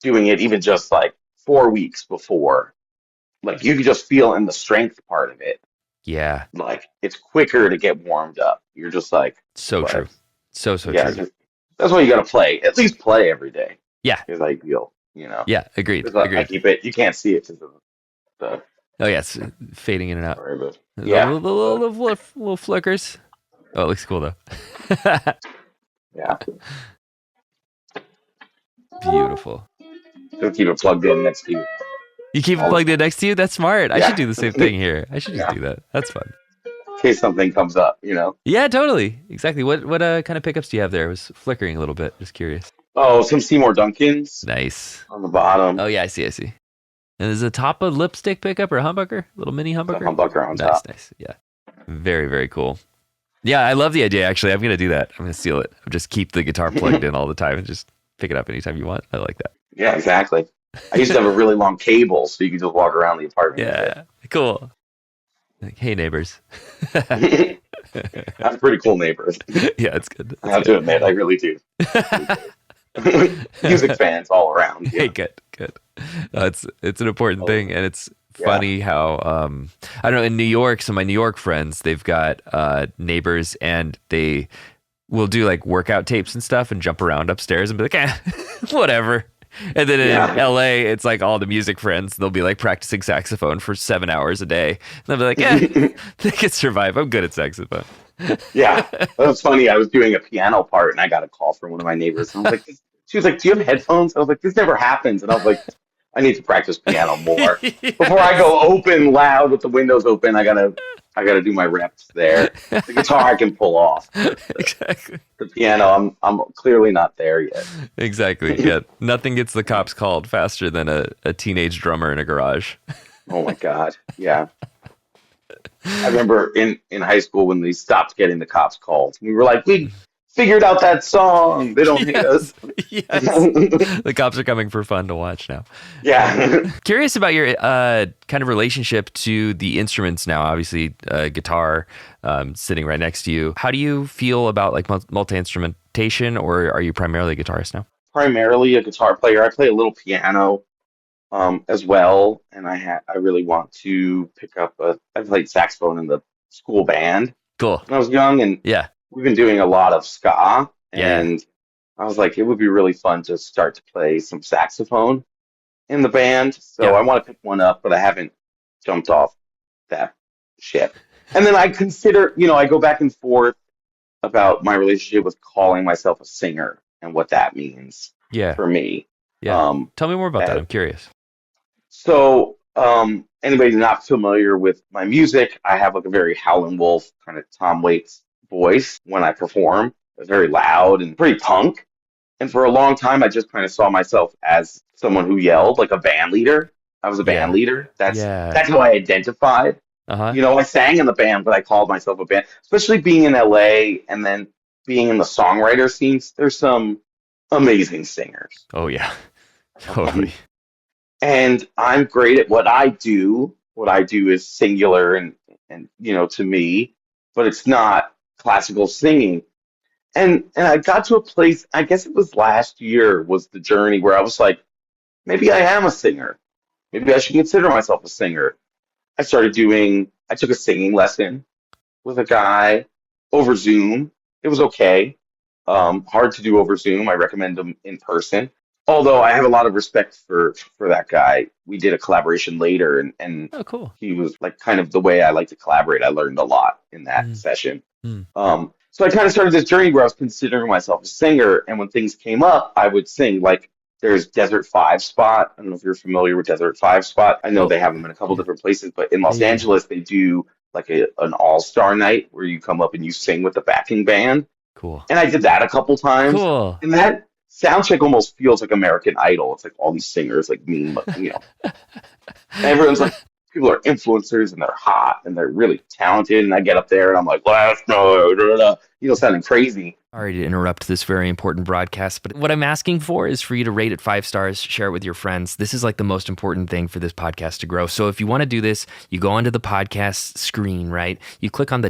Speaker 1: doing it even just like 4 weeks before, like you can just feel in the strength part of it,
Speaker 2: Yeah.
Speaker 1: like it's quicker to get warmed up. You're just like,
Speaker 2: So
Speaker 1: but
Speaker 2: true. So
Speaker 1: yeah,
Speaker 2: true.
Speaker 1: that's why you got to play. At least play every day
Speaker 2: Yeah.
Speaker 1: is ideal, you know.
Speaker 2: Yeah. Agreed.
Speaker 1: 'Cause I
Speaker 2: Agreed.
Speaker 1: keep it. You can't see it because of the
Speaker 2: Oh, yeah. It's fading in and out.
Speaker 1: sorry, but
Speaker 2: The
Speaker 1: yeah, but
Speaker 2: little flickers. Oh, it looks cool though.
Speaker 1: yeah,
Speaker 2: Beautiful.
Speaker 1: so keep it plugged in next to you
Speaker 2: You keep it
Speaker 1: all the
Speaker 2: plugged in
Speaker 1: time.
Speaker 2: next to you? That's smart. I should
Speaker 1: Yeah,
Speaker 2: do the same thing here. I should just
Speaker 1: yeah.
Speaker 2: do that. That's fun.
Speaker 1: In case something comes up, you know.
Speaker 2: Yeah, totally. Exactly. What kind of pickups do you have there? It was flickering a little bit. Just curious.
Speaker 1: Oh, some Seymour Duncans
Speaker 2: Nice.
Speaker 1: on the bottom,
Speaker 2: Oh yeah, I see. I see. And is the top a lipstick pickup or a humbucker? Little mini
Speaker 1: the
Speaker 2: humbucker?
Speaker 1: humbucker on
Speaker 2: Nice,
Speaker 1: top.
Speaker 2: nice. Yeah. Very, very cool. Yeah, I love the idea actually. I'm gonna do that. I'm gonna steal it. Just keep the guitar plugged in all the time and just pick it up anytime you want. I like that.
Speaker 1: Yeah, exactly. I used to have a really long cable, so you could just walk around the apartment with
Speaker 2: Yeah. Cool. Like, hey neighbors.
Speaker 1: it. I have pretty cool neighbors.
Speaker 2: Yeah, it's good.
Speaker 1: I
Speaker 2: That's
Speaker 1: have to
Speaker 2: good.
Speaker 1: admit, I really do. Music fans all around.
Speaker 2: Hey,
Speaker 1: Yeah.
Speaker 2: good, good. No, it's an important
Speaker 1: Oh,
Speaker 2: thing, and it's
Speaker 1: yeah.
Speaker 2: funny how I don't know, in New York, some of my New York friends, they've got neighbors, and they will do like workout tapes and stuff and jump around upstairs and be like, whatever. And then in
Speaker 1: Yeah.
Speaker 2: LA, it's like all the music friends, they'll be like practicing saxophone for 7 hours a day. And they'll be like, they can survive. I'm good at saxophone.
Speaker 1: Yeah. That was funny. I was doing a piano part and I got a call from one of my neighbors. And I was like, she was like, do you have headphones? I was like, this never happens. And I was like, I need to practice piano more. Before I
Speaker 2: Yes.
Speaker 1: go open loud with the windows open, I gotta do my reps there. The guitar I can pull off.
Speaker 2: Exactly.
Speaker 1: The piano, I'm clearly not there yet.
Speaker 2: Exactly. Yeah. Nothing gets the cops called faster than a teenage drummer in a garage.
Speaker 1: Oh my God. Yeah. I remember in high school when they stopped getting the cops called. We were like, we figured out that song. They don't hate us.
Speaker 2: Yes. Yes. The cops are coming for fun to watch now.
Speaker 1: Yeah.
Speaker 2: Curious about your kind of relationship to the instruments now. Obviously, guitar sitting right next to you. How do you feel about like multi-instrumentation, or are you primarily a guitarist now?
Speaker 1: Primarily a guitar player. I play a little piano as well, and I really want to pick up I played saxophone in the school band
Speaker 2: Cool.
Speaker 1: when I was young, and
Speaker 2: Yeah.
Speaker 1: we've been doing a lot of ska,
Speaker 2: Yeah.
Speaker 1: and I was like, it would be really fun to start to play some saxophone in the band. So
Speaker 2: Yeah.
Speaker 1: I want to pick one up, but I haven't jumped off that ship. And then I consider, I go back and forth about my relationship with calling myself a singer and what that means
Speaker 2: Yeah.
Speaker 1: for me.
Speaker 2: Yeah.
Speaker 1: Um,
Speaker 2: Tell me more about that.
Speaker 1: uh,
Speaker 2: I'm curious.
Speaker 1: anybody not familiar with my music, I have like a very Howlin' Wolf kind of Tom Waits voice when I perform. It's very loud and pretty punk. And for a long time, I just kind of saw myself as someone who yelled, like a band leader. I was a band
Speaker 2: Yeah.
Speaker 1: leader.
Speaker 2: Yeah.
Speaker 1: That's how I identified.
Speaker 2: Uh-huh.
Speaker 1: I sang in the band, but I called myself a band. Especially being in LA and then being in the songwriter scenes, there's some amazing singers.
Speaker 2: Oh yeah.
Speaker 1: Um,
Speaker 2: Totally.
Speaker 1: and I'm great at what I do. What I do is singular and to me, but it's not classical singing. And I got to a place, I guess it was last year was the journey where I was like, maybe I am a singer. Maybe I should consider myself a singer. I took a singing lesson with a guy over Zoom. It was okay. Hard to do over Zoom. I recommend them in person. Although I have a lot of respect for that guy. We did a collaboration later, and
Speaker 2: Oh, cool.
Speaker 1: he was like kind of the way I like to collaborate. I learned a lot in that
Speaker 2: Mm.
Speaker 1: session.
Speaker 2: Mm.
Speaker 1: So I kind of started this journey where I was considering myself a singer, and when things came up, I would sing. Like there's Desert Five Spot. I don't know if you're familiar with Desert Five Spot. I know
Speaker 2: Oh,
Speaker 1: they have them in a couple
Speaker 2: yeah.
Speaker 1: different places, but in
Speaker 2: Yeah,
Speaker 1: Los
Speaker 2: yeah, yeah.
Speaker 1: Angeles, they do like an all-star night where you come up and you sing with the backing band.
Speaker 2: Cool.
Speaker 1: And I did that a couple times,
Speaker 2: Cool.
Speaker 1: and that sound check almost feels like American Idol. It's like all these singers like me. Everyone's like, people are influencers and they're hot and they're really talented. And I get up there and I'm like, last note, da, da, da, sounding crazy.
Speaker 2: Sorry to interrupt this very important broadcast, but what I'm asking for is for you to rate it 5 stars, share it with your friends. This is like the most important thing for this podcast to grow. So if you want to do this, you go onto the podcast screen, right? You click on the ...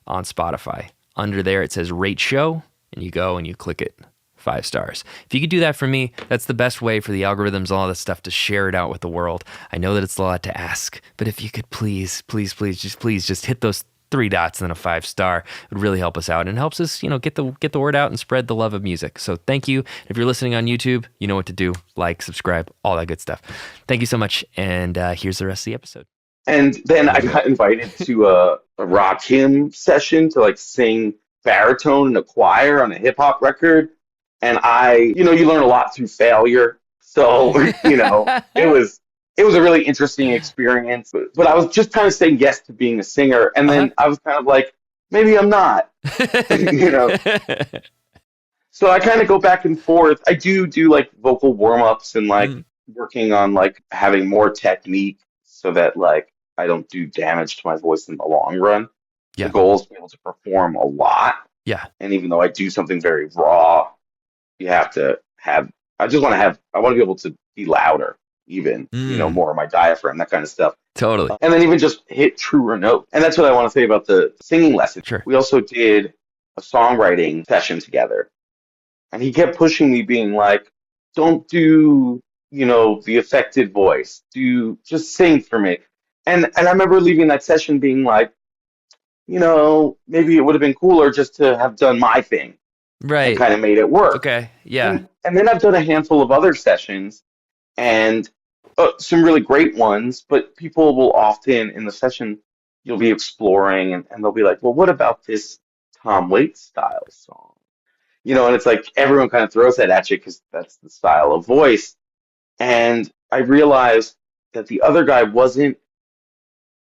Speaker 2: on Spotify. Under there, it says rate show, and you go and you click it. 5 stars. If you could do that for me, that's the best way for the algorithms and all that stuff to share it out with the world. I know that it's a lot to ask, but if you could please just hit those 3 dots and then a 5 star, it would really help us out and helps us, get the word out and spread the love of music. So thank you. If you're listening on YouTube, you know what to do. Like, subscribe, all that good stuff. Thank you so much. And here's the rest of the episode.
Speaker 1: And then I got invited to a rock hymn session to like sing baritone in a choir on a hip hop record. And you learn a lot through failure. So, it was a really interesting experience. But I was just kind of saying yes to being a singer. And then I was kind of like, maybe I'm not, you know. So I kind of go back and forth. I do like vocal warm-ups and like working on like having more technique so that like I don't do damage to my voice in the long run.
Speaker 2: Yeah.
Speaker 1: The goal is to be able to perform a lot.
Speaker 2: Yeah.
Speaker 1: And even though I do something very raw, you have to have, I want to be able to be louder, even, more of my diaphragm, that kind of stuff.
Speaker 2: Totally.
Speaker 1: And then even just hit truer note. And that's what I want to say about the singing lesson.
Speaker 2: Sure.
Speaker 1: We also did a songwriting session together. And he kept pushing me, being like, don't do, the affected voice. Just sing for me. And I remember leaving that session being like, maybe it would have been cooler just to have done my thing.
Speaker 2: Right.
Speaker 1: And kind of made it work.
Speaker 2: Okay. Yeah.
Speaker 1: And then I've done a handful of other sessions and some really great ones, but people will often in the session, you'll be exploring and they'll be like, well, what about this Tom Waits style song? And it's like everyone kind of throws that at you because that's the style of voice. And I realized that the other guy wasn't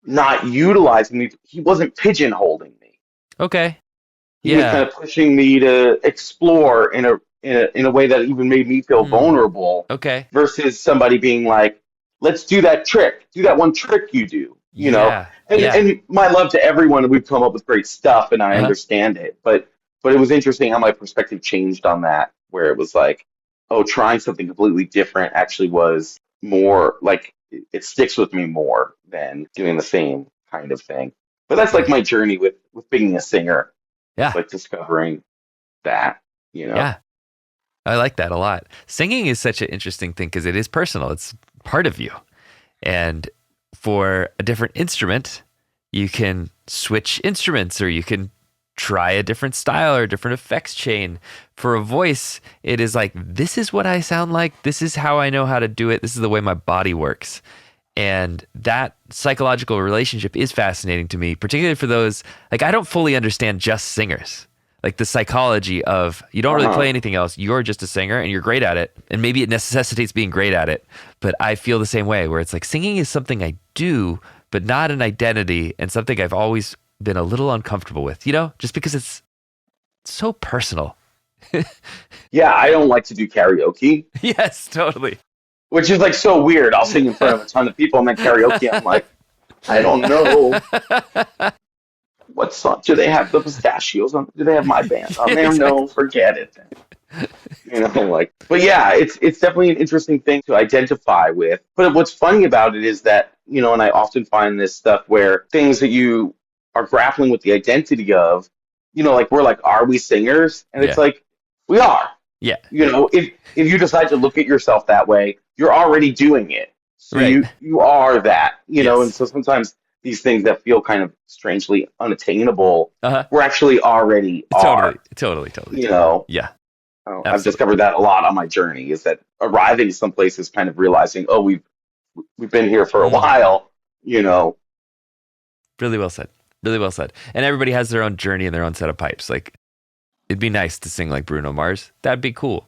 Speaker 1: not utilizing me. He wasn't pigeonholing me.
Speaker 2: Okay.
Speaker 1: He was kind of pushing me to explore in a way that even made me feel vulnerable.
Speaker 2: Okay.
Speaker 1: Versus somebody being like, let's do that trick. Do that one trick you do. you know.
Speaker 2: Yeah. Yeah.
Speaker 1: And my love to everyone, we've come up with great stuff, and I
Speaker 2: Uh-huh.
Speaker 1: understand it. But it was interesting how my perspective changed on that, where it was like, oh, trying something completely different actually was more like it sticks with me more than doing the same kind of thing. But that's like
Speaker 2: Yeah.
Speaker 1: my journey with being a singer. It's
Speaker 2: Yeah.
Speaker 1: like discovering that, you know.
Speaker 2: Yeah. I like that a lot. Singing is such an interesting thing because it is personal. It's part of you. And for a different instrument, you can switch instruments or you can try a different style or a different effects chain. For a voice, it is like, this is what I sound like. This is how I know how to do it. This is the way my body works. And that psychological relationship is fascinating to me, particularly for those, like, I don't fully understand just singers. Like the psychology of you don't really
Speaker 1: Uh-huh.
Speaker 2: play anything else. You're just a singer and you're great at it. And maybe it necessitates being great at it. But I feel the same way where it's like singing is something I do, but not an identity and something I've always been a little uncomfortable with, just because it's so personal.
Speaker 1: Yeah, I don't like to do karaoke,
Speaker 2: Yes, totally.
Speaker 1: which is like so weird. I'll sing in front of a ton of people and then karaoke, I'm like, I don't know what song do they have the pistachios on? Do they have my band on
Speaker 2: Yeah,
Speaker 1: there?
Speaker 2: exactly.
Speaker 1: No, forget it. Like, but yeah, it's definitely an interesting thing to identify with. But what's funny about it is that, and I often find this stuff where things that you are grappling with the identity of, like we're like, are we singers? And it's
Speaker 2: Yeah.
Speaker 1: like, we are.
Speaker 2: Yeah.
Speaker 1: If you decide to look at yourself that way, you're already doing it. So
Speaker 2: Right.
Speaker 1: you are that, and
Speaker 2: Yes.
Speaker 1: so sometimes these things that feel kind of strangely unattainable,
Speaker 2: Uh-huh.
Speaker 1: we're actually already
Speaker 2: Totally.
Speaker 1: are,
Speaker 2: Totally. Totally.
Speaker 1: you
Speaker 2: Totally.
Speaker 1: know.
Speaker 2: Yeah.
Speaker 1: I've
Speaker 2: Absolutely.
Speaker 1: discovered that a lot on my journey is that arriving some places kind of realizing, oh, we've been here for a
Speaker 2: Mm.
Speaker 1: while,
Speaker 2: Yeah. Really well said. Really well said. And everybody has their own journey and their own set of pipes. Like, it'd be nice to sing like Bruno Mars. That'd be cool.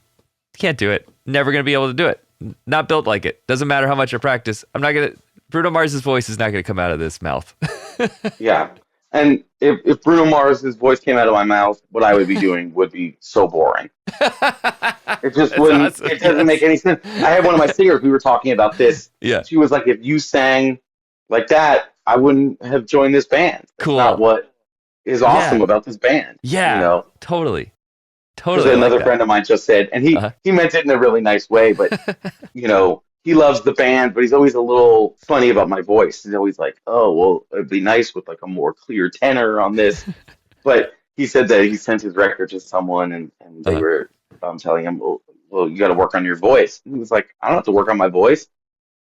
Speaker 2: Can't do it. Never going to be able to do it. Not built like it. Doesn't matter how much I practice. I'm not going to. Bruno Mars's voice is not going to come out of this mouth.
Speaker 1: Yeah. And if Bruno Mars's voice came out of my mouth, what I would be doing would be so boring. It just
Speaker 2: That's
Speaker 1: wouldn't,
Speaker 2: awesome.
Speaker 1: it doesn't make
Speaker 2: Yes.
Speaker 1: any sense. I had one of my singers, we were talking about this.
Speaker 2: Yeah.
Speaker 1: She was like, if you sang like that, I wouldn't have joined this band. That's not
Speaker 2: Cool.
Speaker 1: what is awesome
Speaker 2: Yeah.
Speaker 1: about this band,
Speaker 2: Yeah. Totally.
Speaker 1: Because
Speaker 2: Totally. I like
Speaker 1: another
Speaker 2: that.
Speaker 1: friend of mine just said, and
Speaker 2: Uh-huh.
Speaker 1: he meant it in a really nice way, but he loves the band, but he's always a little funny about my voice. He's always like, "Oh, well, it'd be nice with like a more clear tenor on this." But he said that he sent his record to someone, and they
Speaker 2: Uh-huh.
Speaker 1: were telling him, well, you got to work on your voice." And he was like, "I don't have to work on my voice.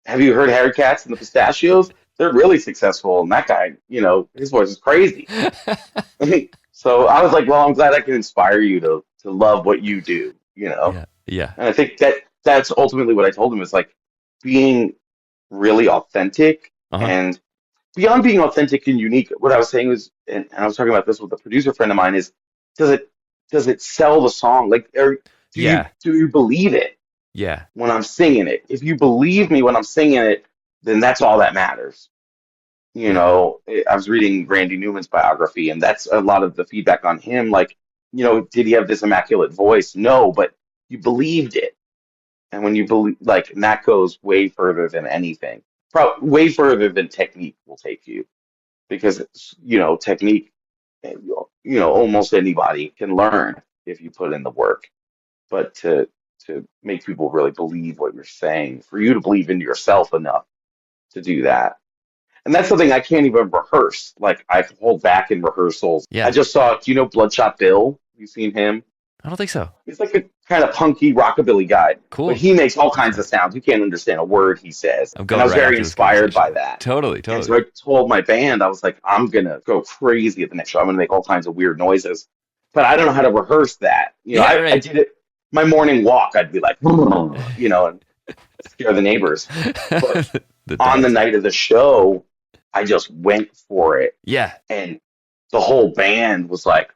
Speaker 1: Have you heard Harry Katz and the Pistachios? They're really successful, and that guy, his voice is crazy." So I was like, "Well, I'm glad I can inspire you to love what you do."
Speaker 2: Yeah. Yeah.
Speaker 1: And I think that's ultimately what I told him is like being really authentic
Speaker 2: Uh-huh.
Speaker 1: and beyond being authentic and unique. What I was saying was, and I was talking about this with a producer friend of mine, is does it does it sell the song? Like, or
Speaker 2: Yeah.
Speaker 1: do you believe it
Speaker 2: Yeah.
Speaker 1: when I'm singing it? If you believe me when I'm singing it, then that's all that matters.
Speaker 2: Yeah.
Speaker 1: I was reading Randy Newman's biography, and that's a lot of the feedback on him. Like, did he have this immaculate voice? No, but you believed it. And when you believe, like, and that goes way further than anything, way further than technique will take you, because technique, almost anybody can learn if you put in the work. But to make people really believe what you're saying, for you to believe in yourself enough to do that, and that's something I can't even rehearse. Like I hold back in rehearsals. I
Speaker 2: Yeah.
Speaker 1: just saw, do you know Bloodshot Bill? Have you seen him?
Speaker 2: I don't think so.
Speaker 1: He's like a kind of punky rockabilly guy, but
Speaker 2: Cool.
Speaker 1: he makes all kinds of sounds. You can't understand a word he says.
Speaker 2: I'm
Speaker 1: And I
Speaker 2: going
Speaker 1: was
Speaker 2: right
Speaker 1: very
Speaker 2: after this
Speaker 1: inspired by
Speaker 2: conversation.
Speaker 1: that.
Speaker 2: Totally.
Speaker 1: And
Speaker 2: Totally.
Speaker 1: so I told my band, I was like, I'm going to go crazy at the next show. I'm going to make all kinds of weird noises. But I don't know how to rehearse that.
Speaker 2: Yeah.
Speaker 1: I
Speaker 2: Right.
Speaker 1: did it. My morning walk, I'd be like, and scare the neighbors. But
Speaker 2: The
Speaker 1: on the
Speaker 2: dogs.
Speaker 1: night of the show, I just went for it.
Speaker 2: Yeah.
Speaker 1: And the whole band was like,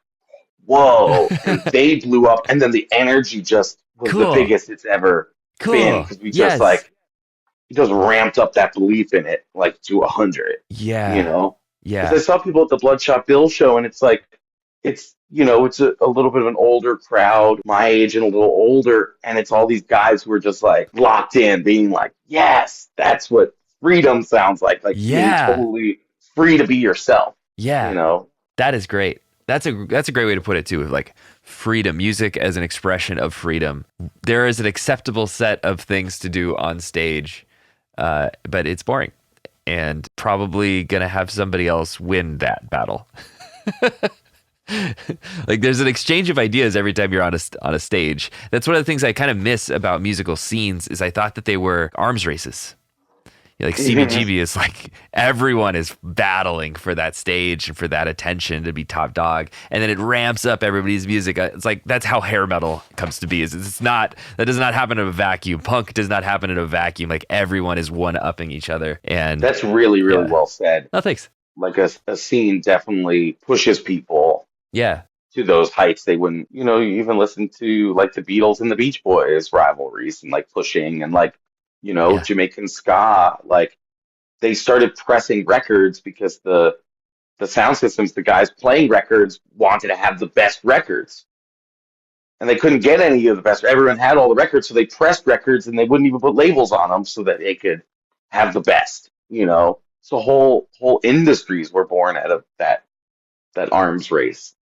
Speaker 1: whoa. And they blew up. And then the energy just was the
Speaker 2: Cool.
Speaker 1: biggest it's ever been,
Speaker 2: Cool.
Speaker 1: because we just
Speaker 2: Yes.
Speaker 1: ramped up that belief in it like to 100,
Speaker 2: Yeah.
Speaker 1: because I
Speaker 2: Yeah.
Speaker 1: saw people at the Bloodshot Bill show, and it's like, it's a little bit of an older crowd, my age and a little older, and it's all these guys who are just like locked in, being like, yes, that's what freedom sounds like being
Speaker 2: Yeah.
Speaker 1: totally free to be yourself, you
Speaker 2: Yeah.
Speaker 1: know?
Speaker 2: That is great. That's a great way to put it too. Like freedom, music as an expression of freedom. There is an acceptable set of things to do on stage, but it's boring, and probably gonna have somebody else win that battle. Like there's an exchange of ideas every time you're on a stage. That's one of the things I kind of miss about musical scenes is I thought that they were arms races. Like CBGB is like everyone is battling for that stage and for that attention to be top dog, and then it ramps up everybody's music. It's like that's how hair metal comes to be. Is it's not that does not happen in a vacuum. Punk does not happen in a vacuum. Like everyone is one upping each other, and
Speaker 1: That's really, really
Speaker 2: yeah.
Speaker 1: well said.
Speaker 2: No thanks.
Speaker 1: Like a scene definitely pushes people
Speaker 2: Yeah,
Speaker 1: to those heights they wouldn't, you even listen to like the Beatles and the Beach Boys rivalries and like pushing and like,
Speaker 2: yeah,
Speaker 1: Jamaican ska, like they started pressing records because the sound systems, the guys playing records wanted to have the best records. And they couldn't get any of the best. Everyone had all the records, so they pressed records and they wouldn't even put labels on them so that they could have the best. So whole industries were born out of that arms race.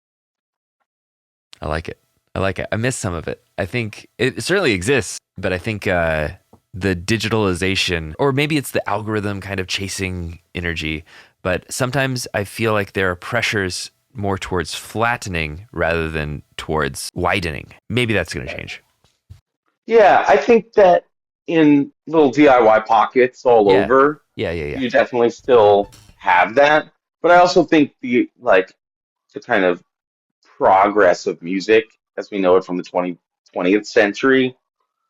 Speaker 2: I like it. I like it. I miss some of it. I think it certainly exists, but I think the digitalization, or maybe it's the algorithm kind of chasing energy, but sometimes I feel like there are pressures more towards flattening rather than towards widening. Maybe that's going to change.
Speaker 1: Yeah, I think that in little DIY pockets all
Speaker 2: Yeah.
Speaker 1: over,
Speaker 2: Yeah. Yeah. Yeah.
Speaker 1: you definitely still have that. But I also think the kind of progress of music as we know it from the 20th century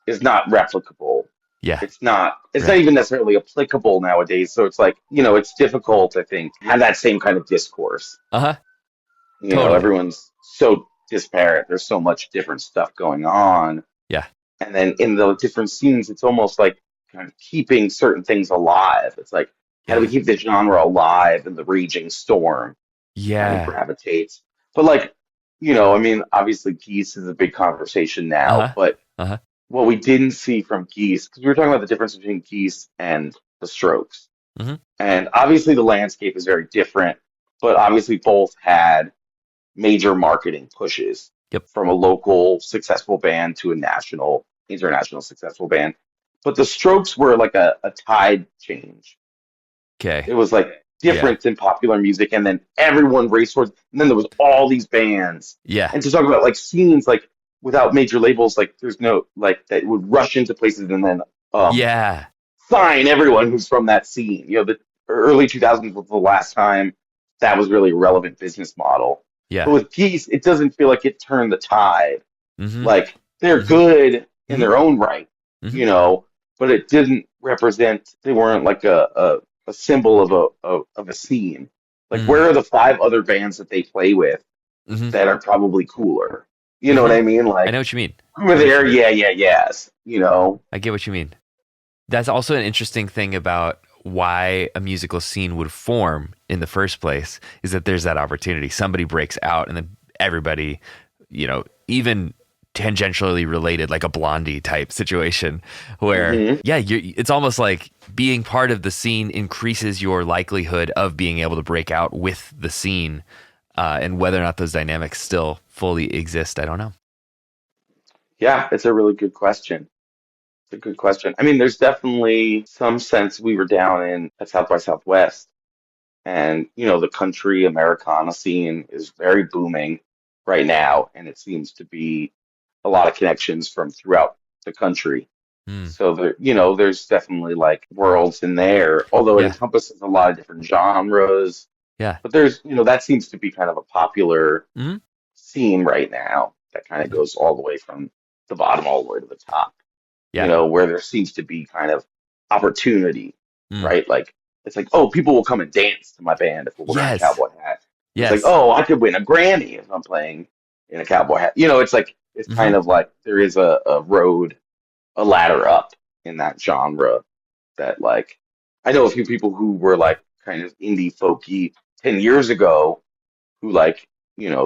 Speaker 1: is not replicable.
Speaker 2: Yeah.
Speaker 1: It's not
Speaker 2: Right.
Speaker 1: even necessarily applicable nowadays. So it's like, it's difficult, I think, to have that same kind of discourse.
Speaker 2: Uh huh. Totally.
Speaker 1: Everyone's so disparate. There's so much different stuff going on.
Speaker 2: Yeah.
Speaker 1: And then in the different scenes, it's almost like kind of keeping certain things alive. It's like, how do we
Speaker 2: Yeah.
Speaker 1: keep the genre alive in the raging storm kind of
Speaker 2: Yeah.
Speaker 1: gravitates? But I mean, obviously Geese is a big conversation
Speaker 2: Uh
Speaker 1: now,
Speaker 2: huh.
Speaker 1: but
Speaker 2: Uh huh.
Speaker 1: what we didn't see from Geese, because we were talking about the difference between Geese and the Strokes.
Speaker 2: Hmm.
Speaker 1: And obviously the landscape is very different, but obviously both had major marketing pushes
Speaker 2: Yep.
Speaker 1: from a local successful band to a national, international successful band. But the Strokes were like a tide change.
Speaker 2: Okay.
Speaker 1: It was like
Speaker 2: Yeah.
Speaker 1: different in popular music, and then everyone raced towards, and then there was all these bands.
Speaker 2: Yeah.
Speaker 1: And to talk about like scenes, like without major labels, like there's no like that would rush into places and then um
Speaker 2: Yeah.
Speaker 1: sign everyone who's from that scene. The early 2000s was the last time that was really a relevant business model. But
Speaker 2: Yeah.
Speaker 1: with Geese, it doesn't feel like it turned the tide.
Speaker 2: Hmm.
Speaker 1: Like they're
Speaker 2: Hmm.
Speaker 1: good in
Speaker 2: Hmm.
Speaker 1: their own right,
Speaker 2: Hmm.
Speaker 1: but it didn't represent. They weren't like a symbol of a scene. Like where
Speaker 2: Mm.
Speaker 1: are the five other bands that they play with
Speaker 2: Hmm.
Speaker 1: that are probably cooler? You know what
Speaker 2: Hmm.
Speaker 1: I mean?
Speaker 2: I know
Speaker 1: Like
Speaker 2: what you mean.
Speaker 1: who are
Speaker 2: I know what you
Speaker 1: there?
Speaker 2: mean.
Speaker 1: Yeah, yeah, yes.
Speaker 2: I get what you mean. That's also an interesting thing about why a musical scene would form in the first place is that there's that opportunity. Somebody breaks out and then everybody, even tangentially related, like a Blondie type situation where,
Speaker 1: Hmm.
Speaker 2: yeah, it's almost like being part of the scene increases your likelihood of being able to break out with the scene. And whether or not those dynamics still fully exist, I don't know.
Speaker 1: Yeah, it's a really good question. It's a good question. I mean, there's definitely some sense we were down in at South by Southwest, and the country Americana scene is very booming right now, and it seems to be a lot of connections from throughout the country.
Speaker 2: Mm.
Speaker 1: So there's definitely like worlds in there, although it
Speaker 2: Yeah.
Speaker 1: encompasses a lot of different genres.
Speaker 2: Yeah.
Speaker 1: But that seems to be kind of a popular
Speaker 2: Hmm.
Speaker 1: scene right now that kind of goes all the way from the bottom all the way to the top,
Speaker 2: Yeah.
Speaker 1: where there seems to be kind of opportunity,
Speaker 2: Mm.
Speaker 1: right? Like it's like, oh, people will come and dance to my band if we're wearing a
Speaker 2: Yes.
Speaker 1: cowboy hat. It's like,
Speaker 2: Yes.
Speaker 1: oh, I could win a Grammy if I'm playing in a cowboy hat. It's like it's
Speaker 2: Hmm.
Speaker 1: kind of like there is a road, a ladder up in that genre that like I know a few people who were like kind of indie folky 10 years ago who like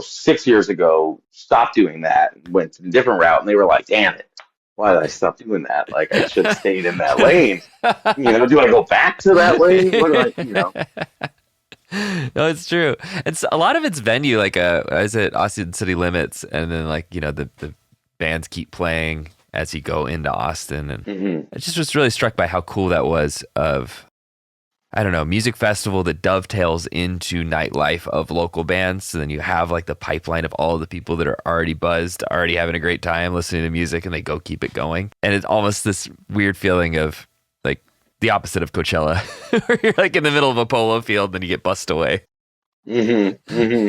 Speaker 1: 6 years ago stopped doing that and went to a different route and they were like, damn it, why did I stop doing that? Like I should have stayed in that lane. Do I go back to that lane? What do I?
Speaker 2: No, it's true. It's a lot of it's venue. Like I was at Austin City Limits, and then like the bands keep playing as you go into Austin, and
Speaker 1: Hmm.
Speaker 2: I just was really struck by how cool that was. Of I don't know, music festival that dovetails into nightlife of local bands. So then you have like the pipeline of all the people that are already buzzed, already having a great time listening to music, and they go keep it going. And it's almost this weird feeling of like the opposite of Coachella, where you're like in the middle of a polo field and you get bussed away.
Speaker 1: Hmm. Hmm.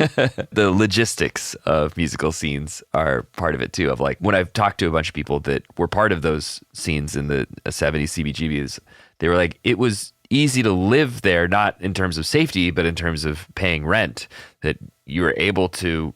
Speaker 2: The logistics of musical scenes are part of it too. Of like when I've talked to a bunch of people that were part of those scenes in the 70s CBGBs, they were like, it was easy to live there, not in terms of safety, but in terms of paying rent, that you were able to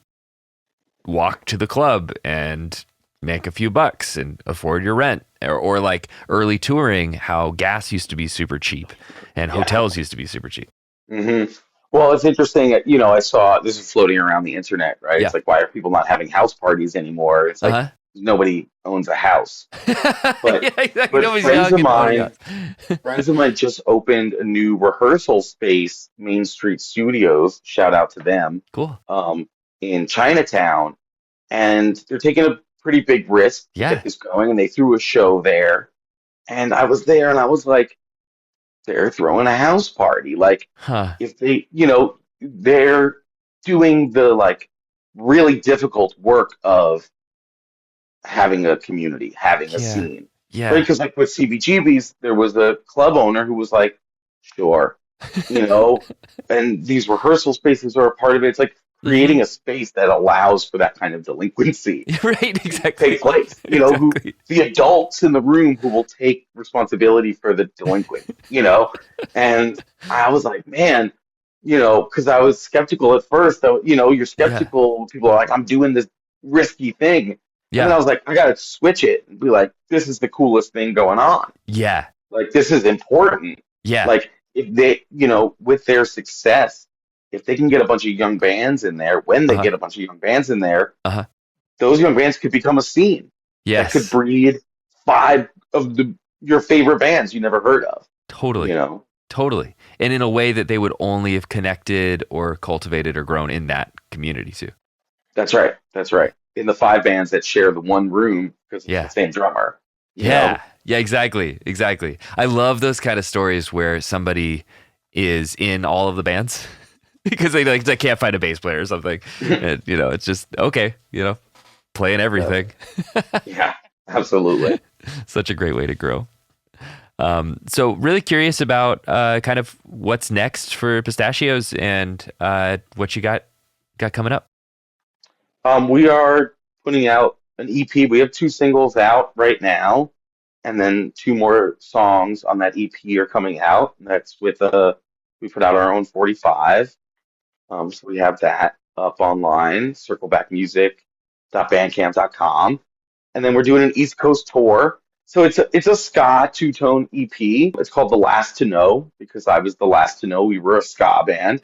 Speaker 2: walk to the club and make a few bucks and afford your rent. Or like early touring, how gas used to be super cheap and
Speaker 1: Yeah.
Speaker 2: hotels used to be super cheap.
Speaker 1: Hmm. Well, it's interesting. I saw this is floating around the internet, right?
Speaker 2: Yeah.
Speaker 1: It's like, why are people not having house parties anymore? It's like
Speaker 2: Uh-huh.
Speaker 1: nobody owns a house. But
Speaker 2: Yeah, exactly.
Speaker 1: but
Speaker 2: Nobody's young and oh yeah.
Speaker 1: friends of mine just opened a new rehearsal space, Main Street Studios. Shout out to them.
Speaker 2: Cool.
Speaker 1: Um, in Chinatown, and they're taking a pretty big risk to get
Speaker 2: Yeah.
Speaker 1: this going, and they threw a show there. And I was there, and I was like, they're throwing a house party. Like,
Speaker 2: Huh.
Speaker 1: if they're doing the like really difficult work of having a community, having a
Speaker 2: Yeah.
Speaker 1: scene, right?
Speaker 2: Yeah.
Speaker 1: Because like with CBGB's, there was a club owner who was like, sure, you know, and these rehearsal spaces are a part of it. It's like
Speaker 2: Hmm.
Speaker 1: creating a space that allows for that kind of delinquency
Speaker 2: Right.
Speaker 1: to take
Speaker 2: Exactly.
Speaker 1: place. Who
Speaker 2: Exactly.
Speaker 1: the adults in the room who will take responsibility for the delinquent, and I was like, man, because I was skeptical at first, though, you're
Speaker 2: Yeah.
Speaker 1: skeptical. People are like, I'm doing this risky thing. And then I
Speaker 2: Yeah.
Speaker 1: was like, I gotta switch it and be like, this is the coolest thing going on.
Speaker 2: Yeah.
Speaker 1: Like, this is important.
Speaker 2: Yeah.
Speaker 1: Like, if they, with their success, if they can get a bunch of young bands in there, when they
Speaker 2: Uh-huh.
Speaker 1: get a bunch of young bands in there,
Speaker 2: Uh-huh.
Speaker 1: those young bands could become a scene that could
Speaker 2: Yes.
Speaker 1: breed five of your favorite bands you never heard of, you
Speaker 2: Totally.
Speaker 1: know?
Speaker 2: Totally. And in a way that they would only have connected or cultivated or grown in that community too.
Speaker 1: That's right. That's right. In the five bands that share the one room because it's the
Speaker 2: Yeah.
Speaker 1: same drummer, you
Speaker 2: Yeah.
Speaker 1: know?
Speaker 2: Yeah, exactly. Exactly. I love those kind of stories where somebody is in all of the bands because they can't find a bass player or something. And, it's just okay, playing
Speaker 1: Yeah,
Speaker 2: everything.
Speaker 1: yeah, absolutely.
Speaker 2: Such a great way to grow. So really curious about kind of what's next for Pistachios and what you got coming up.
Speaker 1: We are putting out an EP. We have two singles out right now, and then two more songs on that EP are coming out. That's with we put out our own 45. So we have that up online, circlebackmusic.bandcamp.com. And then we're doing an East Coast tour. So it's a ska two-tone EP. It's called The Last to Know because I was the last to know we were a ska band.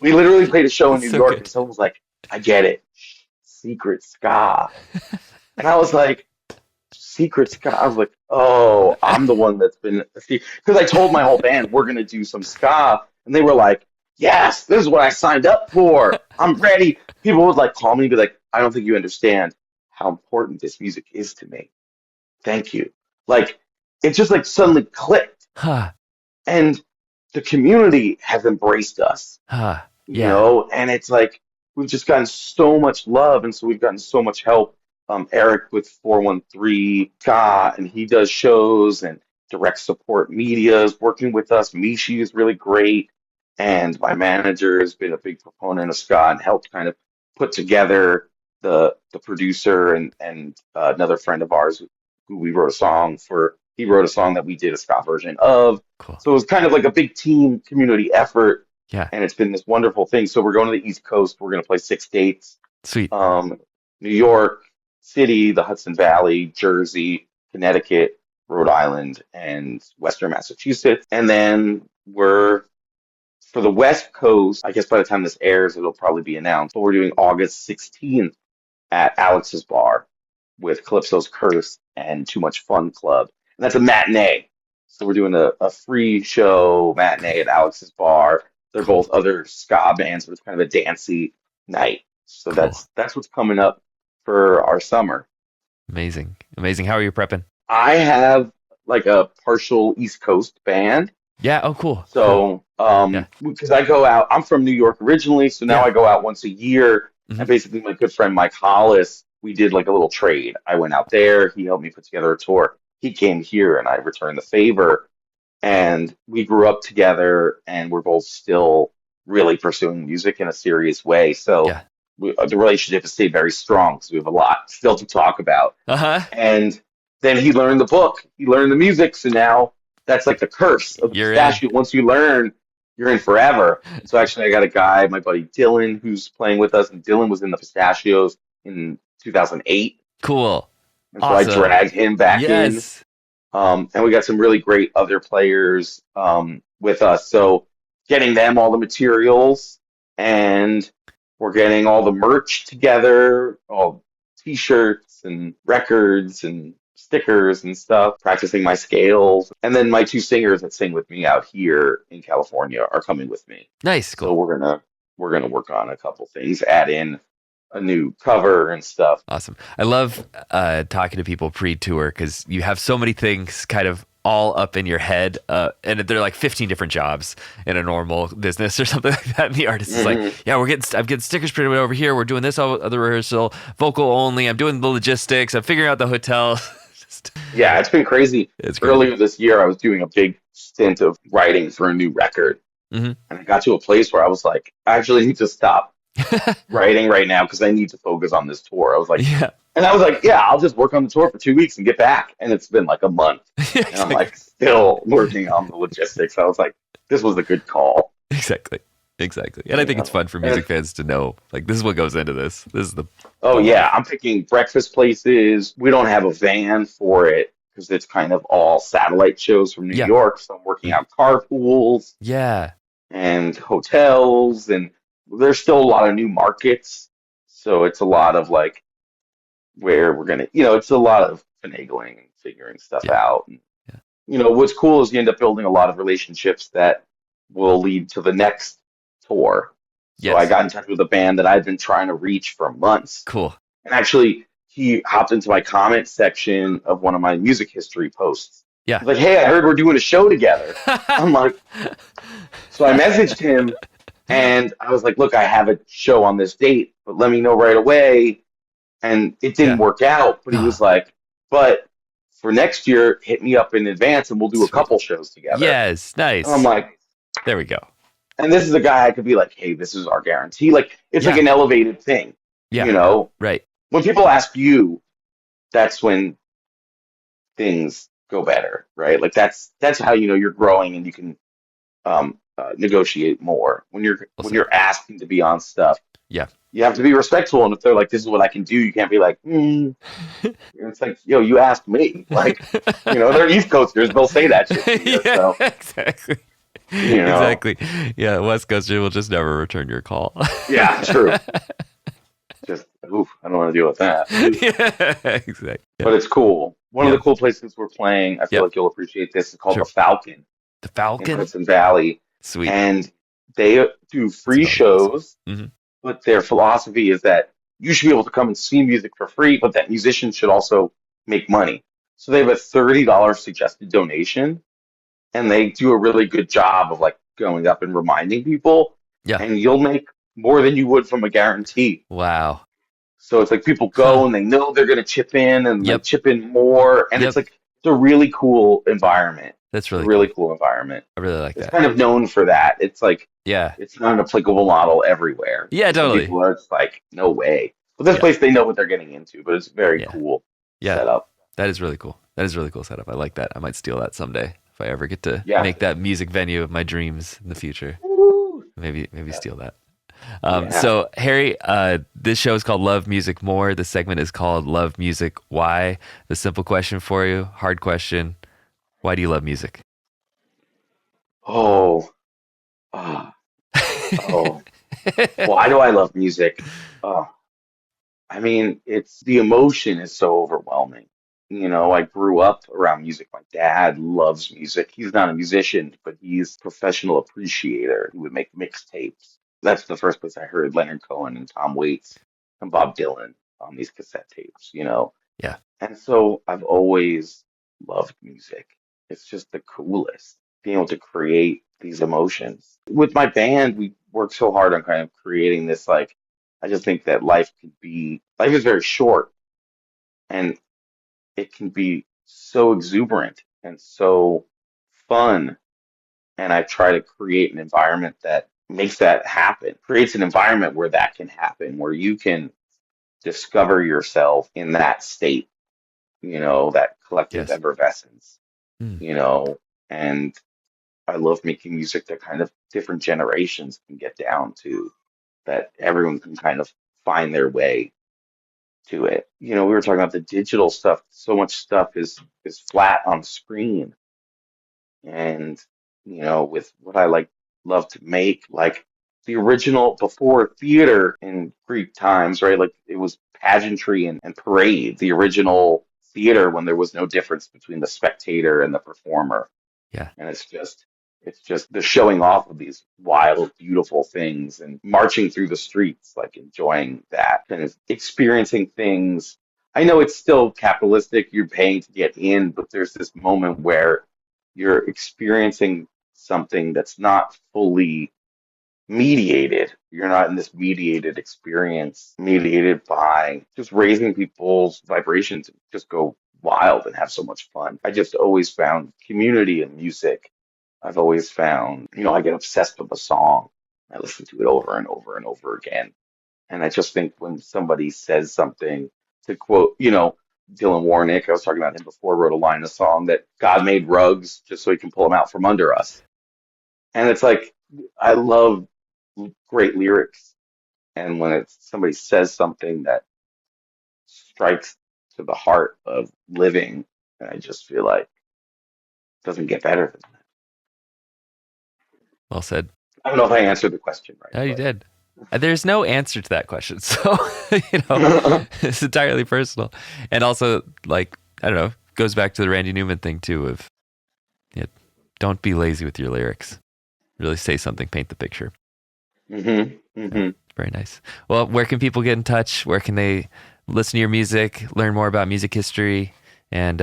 Speaker 1: We literally played a show in
Speaker 2: That's
Speaker 1: New
Speaker 2: so
Speaker 1: York and
Speaker 2: good.
Speaker 1: someone was like, I get it. Secret ska. And I was like, secret ska. I was like, oh, I'm the one that's been because I told my whole band we're gonna do some ska, and they were like, yes, this is what I signed up for. I'm ready. People would like call me and be like, I don't think you understand how important this music is to me. Thank you. Like it just like suddenly clicked,
Speaker 2: Huh.
Speaker 1: and the community has embraced us,
Speaker 2: Huh. Yeah.
Speaker 1: and it's like we've just gotten so much love, and so we've gotten so much help. Eric with 413 Ska, and he does shows and direct support media is working with us. Mishi is really great, and my manager has been a big proponent of Ska and helped kind of put together the producer and another friend of ours who we wrote a song for. He wrote a song that we did a Ska version of.
Speaker 2: Cool.
Speaker 1: So it was kind of like a big team community effort,
Speaker 2: Yeah.
Speaker 1: and it's been this wonderful thing. So we're going to the East Coast. We're going to play 6 dates.
Speaker 2: Sweet.
Speaker 1: New York City, the Hudson Valley, Jersey, Connecticut, Rhode Island, and Western Massachusetts. And then we're for the West Coast. I guess by the time this airs, it'll probably be announced. But we're doing August 16th at Alex's Bar. with Calypso's Curse and Too Much Fun Club. And that's a matinee. So we're doing a free show matinee at Alex's Bar. They're
Speaker 2: Cool.
Speaker 1: both other ska bands, but it's kind of a dancey night. So
Speaker 2: Cool.
Speaker 1: that's what's coming up for our summer.
Speaker 2: Amazing. Amazing. How are you prepping?
Speaker 1: I have like a partial East Coast band.
Speaker 2: Yeah. Oh, cool. Cool.
Speaker 1: So,
Speaker 2: Yeah.
Speaker 1: because I go out, I'm from New York originally, so now
Speaker 2: Yeah.
Speaker 1: I go out once a year.
Speaker 2: Hmm.
Speaker 1: And basically, my good friend Mike Hollis, we did like a little trade. I went out there, he helped me put together a tour. He came here, and I returned the favor. And we grew up together, and we're both still really pursuing music in a serious way. So,
Speaker 2: Yeah.
Speaker 1: the relationship has stayed very strong because we have a lot still to talk about.
Speaker 2: Uh-huh.
Speaker 1: And then he learned the book, he learned the music, so now that's like the curse of the
Speaker 2: You're in.
Speaker 1: pistachio. Once you learn, you're in forever. And so actually, I got a guy, my buddy Dylan, who's playing with us, and Dylan was in the Pistachios in 2008,
Speaker 2: Cool.
Speaker 1: and so I
Speaker 2: Awesome.
Speaker 1: dragged him back in.
Speaker 2: Yes.
Speaker 1: And we got some really great other players with us. So getting them all the materials, and we're getting all the merch together, all t-shirts and records and stickers and stuff, practicing my scales. And then my two singers that sing with me out here in California are coming with me.
Speaker 2: Nice.
Speaker 1: So
Speaker 2: Cool.
Speaker 1: we're gonna work on a couple things, add in a new cover and stuff.
Speaker 2: Awesome. I love talking to people pre-tour because you have so many things kind of all up in your head, and they're like 15 different jobs in a normal business or something like that. And the artist is like, "Yeah, I'm getting stickers printed over here. We're doing this other rehearsal, vocal only. I'm doing the logistics. I'm figuring out the hotel."
Speaker 1: Yeah, it's been crazy.
Speaker 2: It's crazy.
Speaker 1: Earlier this year, I was doing a big stint of writing for a new record,
Speaker 2: Hmm.
Speaker 1: and I got to a place where I was like, I actually need to stop writing right now because I need to focus on this tour. I was like,
Speaker 2: Yeah.
Speaker 1: and I was like, yeah, I'll just work on the tour for 2 weeks and get back. And it's been like a month, and I'm like still working on the logistics. I was like, this was a good call.
Speaker 2: Exactly. Exactly. And I think it's fun for
Speaker 1: And
Speaker 2: music fans to know, like, this is what goes into this. This is the
Speaker 1: oh
Speaker 2: whole
Speaker 1: yeah, I'm picking breakfast places. We don't have a van for it because it's kind of all satellite shows from New
Speaker 2: Yeah.
Speaker 1: York. So I'm working out carpools
Speaker 2: Yeah.
Speaker 1: and hotels, and there's still a lot of new markets. So it's a lot of like where we're gonna, it's a lot of finagling and figuring stuff
Speaker 2: Yeah.
Speaker 1: out. And,
Speaker 2: Yeah.
Speaker 1: what's cool is you end up building a lot of relationships that will lead to the next tour. So I
Speaker 2: Yes.
Speaker 1: got in touch with a band that I'd been trying to reach for months.
Speaker 2: Cool.
Speaker 1: And actually, he hopped into my comment section of one of my music history posts.
Speaker 2: Yeah.
Speaker 1: He's like, hey, I heard we're doing a show together. I'm like, so I messaged him and I was like, look, I have a show on this date, but let me know right away. And it didn't
Speaker 2: Yeah.
Speaker 1: work out. But he was like, but for next year, hit me up in advance and we'll do a
Speaker 2: Sweet.
Speaker 1: couple shows together.
Speaker 2: Yes. Nice.
Speaker 1: And I'm like,
Speaker 2: there we go.
Speaker 1: and this is a guy I could be like, hey, this is our guarantee. Like, it's like
Speaker 2: Yeah.
Speaker 1: an elevated thing.
Speaker 2: Yeah. Right.
Speaker 1: When people ask you, that's when things go better, right? Like that's how you're growing and you can negotiate more when you're asking to be on stuff.
Speaker 2: Yeah.
Speaker 1: You have to be respectful, and if they're like, "This is what I can do," you can't be like, It's like, yo, you asked me. Like, they're East Coasters; they'll say that shit to you.
Speaker 2: Yeah,
Speaker 1: So,
Speaker 2: exactly. Exactly. Yeah, West Coaster will just never return your call.
Speaker 1: yeah, true. Just, oof, I don't want to deal with that.
Speaker 2: Yeah, exactly. Yeah.
Speaker 1: But it's cool. One of the cool places we're playing, I feel
Speaker 2: Yep.
Speaker 1: like you'll appreciate this, is called
Speaker 2: Sure.
Speaker 1: the Falcon
Speaker 2: The
Speaker 1: in
Speaker 2: Falcon?
Speaker 1: Hudson Valley.
Speaker 2: Sweet.
Speaker 1: And they do free shows,
Speaker 2: Mhm.
Speaker 1: but their philosophy is that you should be able to come and see music for free, but that musicians should also make money. So they have a $30 suggested donation, and they do a really good job of like going up and reminding people,
Speaker 2: Yeah.
Speaker 1: and you'll make more than you would from a guarantee.
Speaker 2: Wow.
Speaker 1: So it's like people go and they know they're going to chip in and
Speaker 2: Yep.
Speaker 1: they chip in more, and
Speaker 2: Yep.
Speaker 1: it's a really cool environment.
Speaker 2: That's
Speaker 1: A
Speaker 2: really
Speaker 1: really cool environment.
Speaker 2: I really like
Speaker 1: It's
Speaker 2: that.
Speaker 1: kind of known for that. It's like
Speaker 2: Yeah.
Speaker 1: it's not an applicable model everywhere.
Speaker 2: Yeah,
Speaker 1: Some
Speaker 2: totally.
Speaker 1: people are just like, no way. But this place, they know what they're getting into, but it's very
Speaker 2: Yeah.
Speaker 1: cool
Speaker 2: Yeah.
Speaker 1: setup.
Speaker 2: That is really cool. That is a really cool setup. I like that. I might steal that someday if I ever get to
Speaker 1: Yeah.
Speaker 2: make that music venue of my dreams in the future.
Speaker 1: Woo!
Speaker 2: Maybe steal that.
Speaker 1: Yeah.
Speaker 2: So Harry, this show is called Love Music More. The segment is called Love Music Why. The simple question for you, hard question: why do you love music?
Speaker 1: Oh. Ah. Oh. Why do I love music? Oh. I mean, it's the emotion is so overwhelming. You know, I grew up around music. My dad loves music. He's not a musician, but he's a professional appreciator. He would make mixtapes. That's the first place I heard Leonard Cohen and Tom Waits and Bob Dylan on these cassette tapes, you know.
Speaker 2: Yeah.
Speaker 1: And so I've always loved music. It's just the coolest being able to create these emotions. With my band, we work so hard on kind of creating this like I just think that life is very short and it can be so exuberant and so fun. And I try to create an environment that makes that happen, creates an environment where that can happen, where you can discover yourself in that state, you know, that collective
Speaker 2: Yes.
Speaker 1: effervescence,
Speaker 2: Mm.
Speaker 1: you know, and I love making music that kind of different generations can get down to, that everyone can kind of find their way to it. You know, we were talking about the digital stuff. So much stuff is flat on screen. And, you know, with what I love to make, like the original before theater in Greek times, right? Like it was pageantry and parade, the original theater when there was no difference between the spectator and the performer.
Speaker 2: Yeah.
Speaker 1: And it's just the showing off of these wild, beautiful things and marching through the streets, like enjoying that and experiencing things. I know it's still capitalistic, you're paying to get in, but there's this moment where you're experiencing something that's not fully mediated. You're not in this mediated experience, mediated by just raising people's vibrations and just go wild and have so much fun. I just always found community in music. I've always found, you know, I get obsessed with a song. I listen to it over and over and over again. And I just think when somebody says something, to quote, you know, Dylan Warnick, I was talking about him before, wrote a line in a song that God made rugs just so he can pull them out from under us. And it's like, I love great lyrics. And when it's somebody says something that strikes to the heart of living, and I just feel like it doesn't get better than
Speaker 2: Well said.
Speaker 1: that. I don't know if I answered the question
Speaker 2: No, you
Speaker 1: right,
Speaker 2: did. There's no answer to that question. So,
Speaker 1: but
Speaker 2: it's entirely personal. And also, like, I don't know, goes back to the Randy Newman thing too of, yeah, don't be lazy with your lyrics. Really say something, paint the picture. Yeah, very nice. Well, where can people get in touch? Where can they listen to your music, learn more about music history, and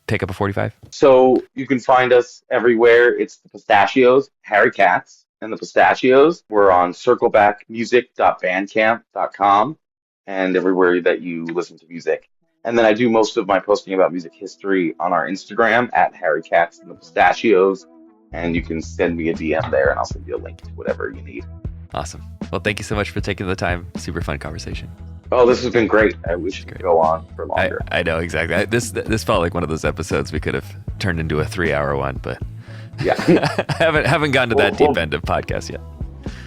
Speaker 2: pick up a 45?
Speaker 1: So you can find us everywhere. It's the Pistachios, Harry Katz, and the Pistachios. We're on circlebackmusic.bandcamp.com and everywhere that you listen to music. And then I do most of my posting about music history on our Instagram at Harry Katz and the Pistachios. And you can send me a DM there and I'll send you a link to whatever you need.
Speaker 2: Awesome. Well, thank you so much for taking the time. Super fun conversation.
Speaker 1: Oh, this has been great. I wish it could go on for longer.
Speaker 2: I know, exactly. This felt like one of those episodes we could have turned into a 3-hour one, but
Speaker 1: Yeah.
Speaker 2: haven't gotten to that deep end of podcast yet.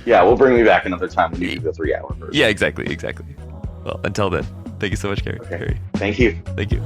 Speaker 1: Yeah, we'll bring me back another time when you do the 3-hour version.
Speaker 2: Yeah, exactly. Well, until then, thank you so much, Gary.
Speaker 1: Okay. Thank you.
Speaker 2: Thank you.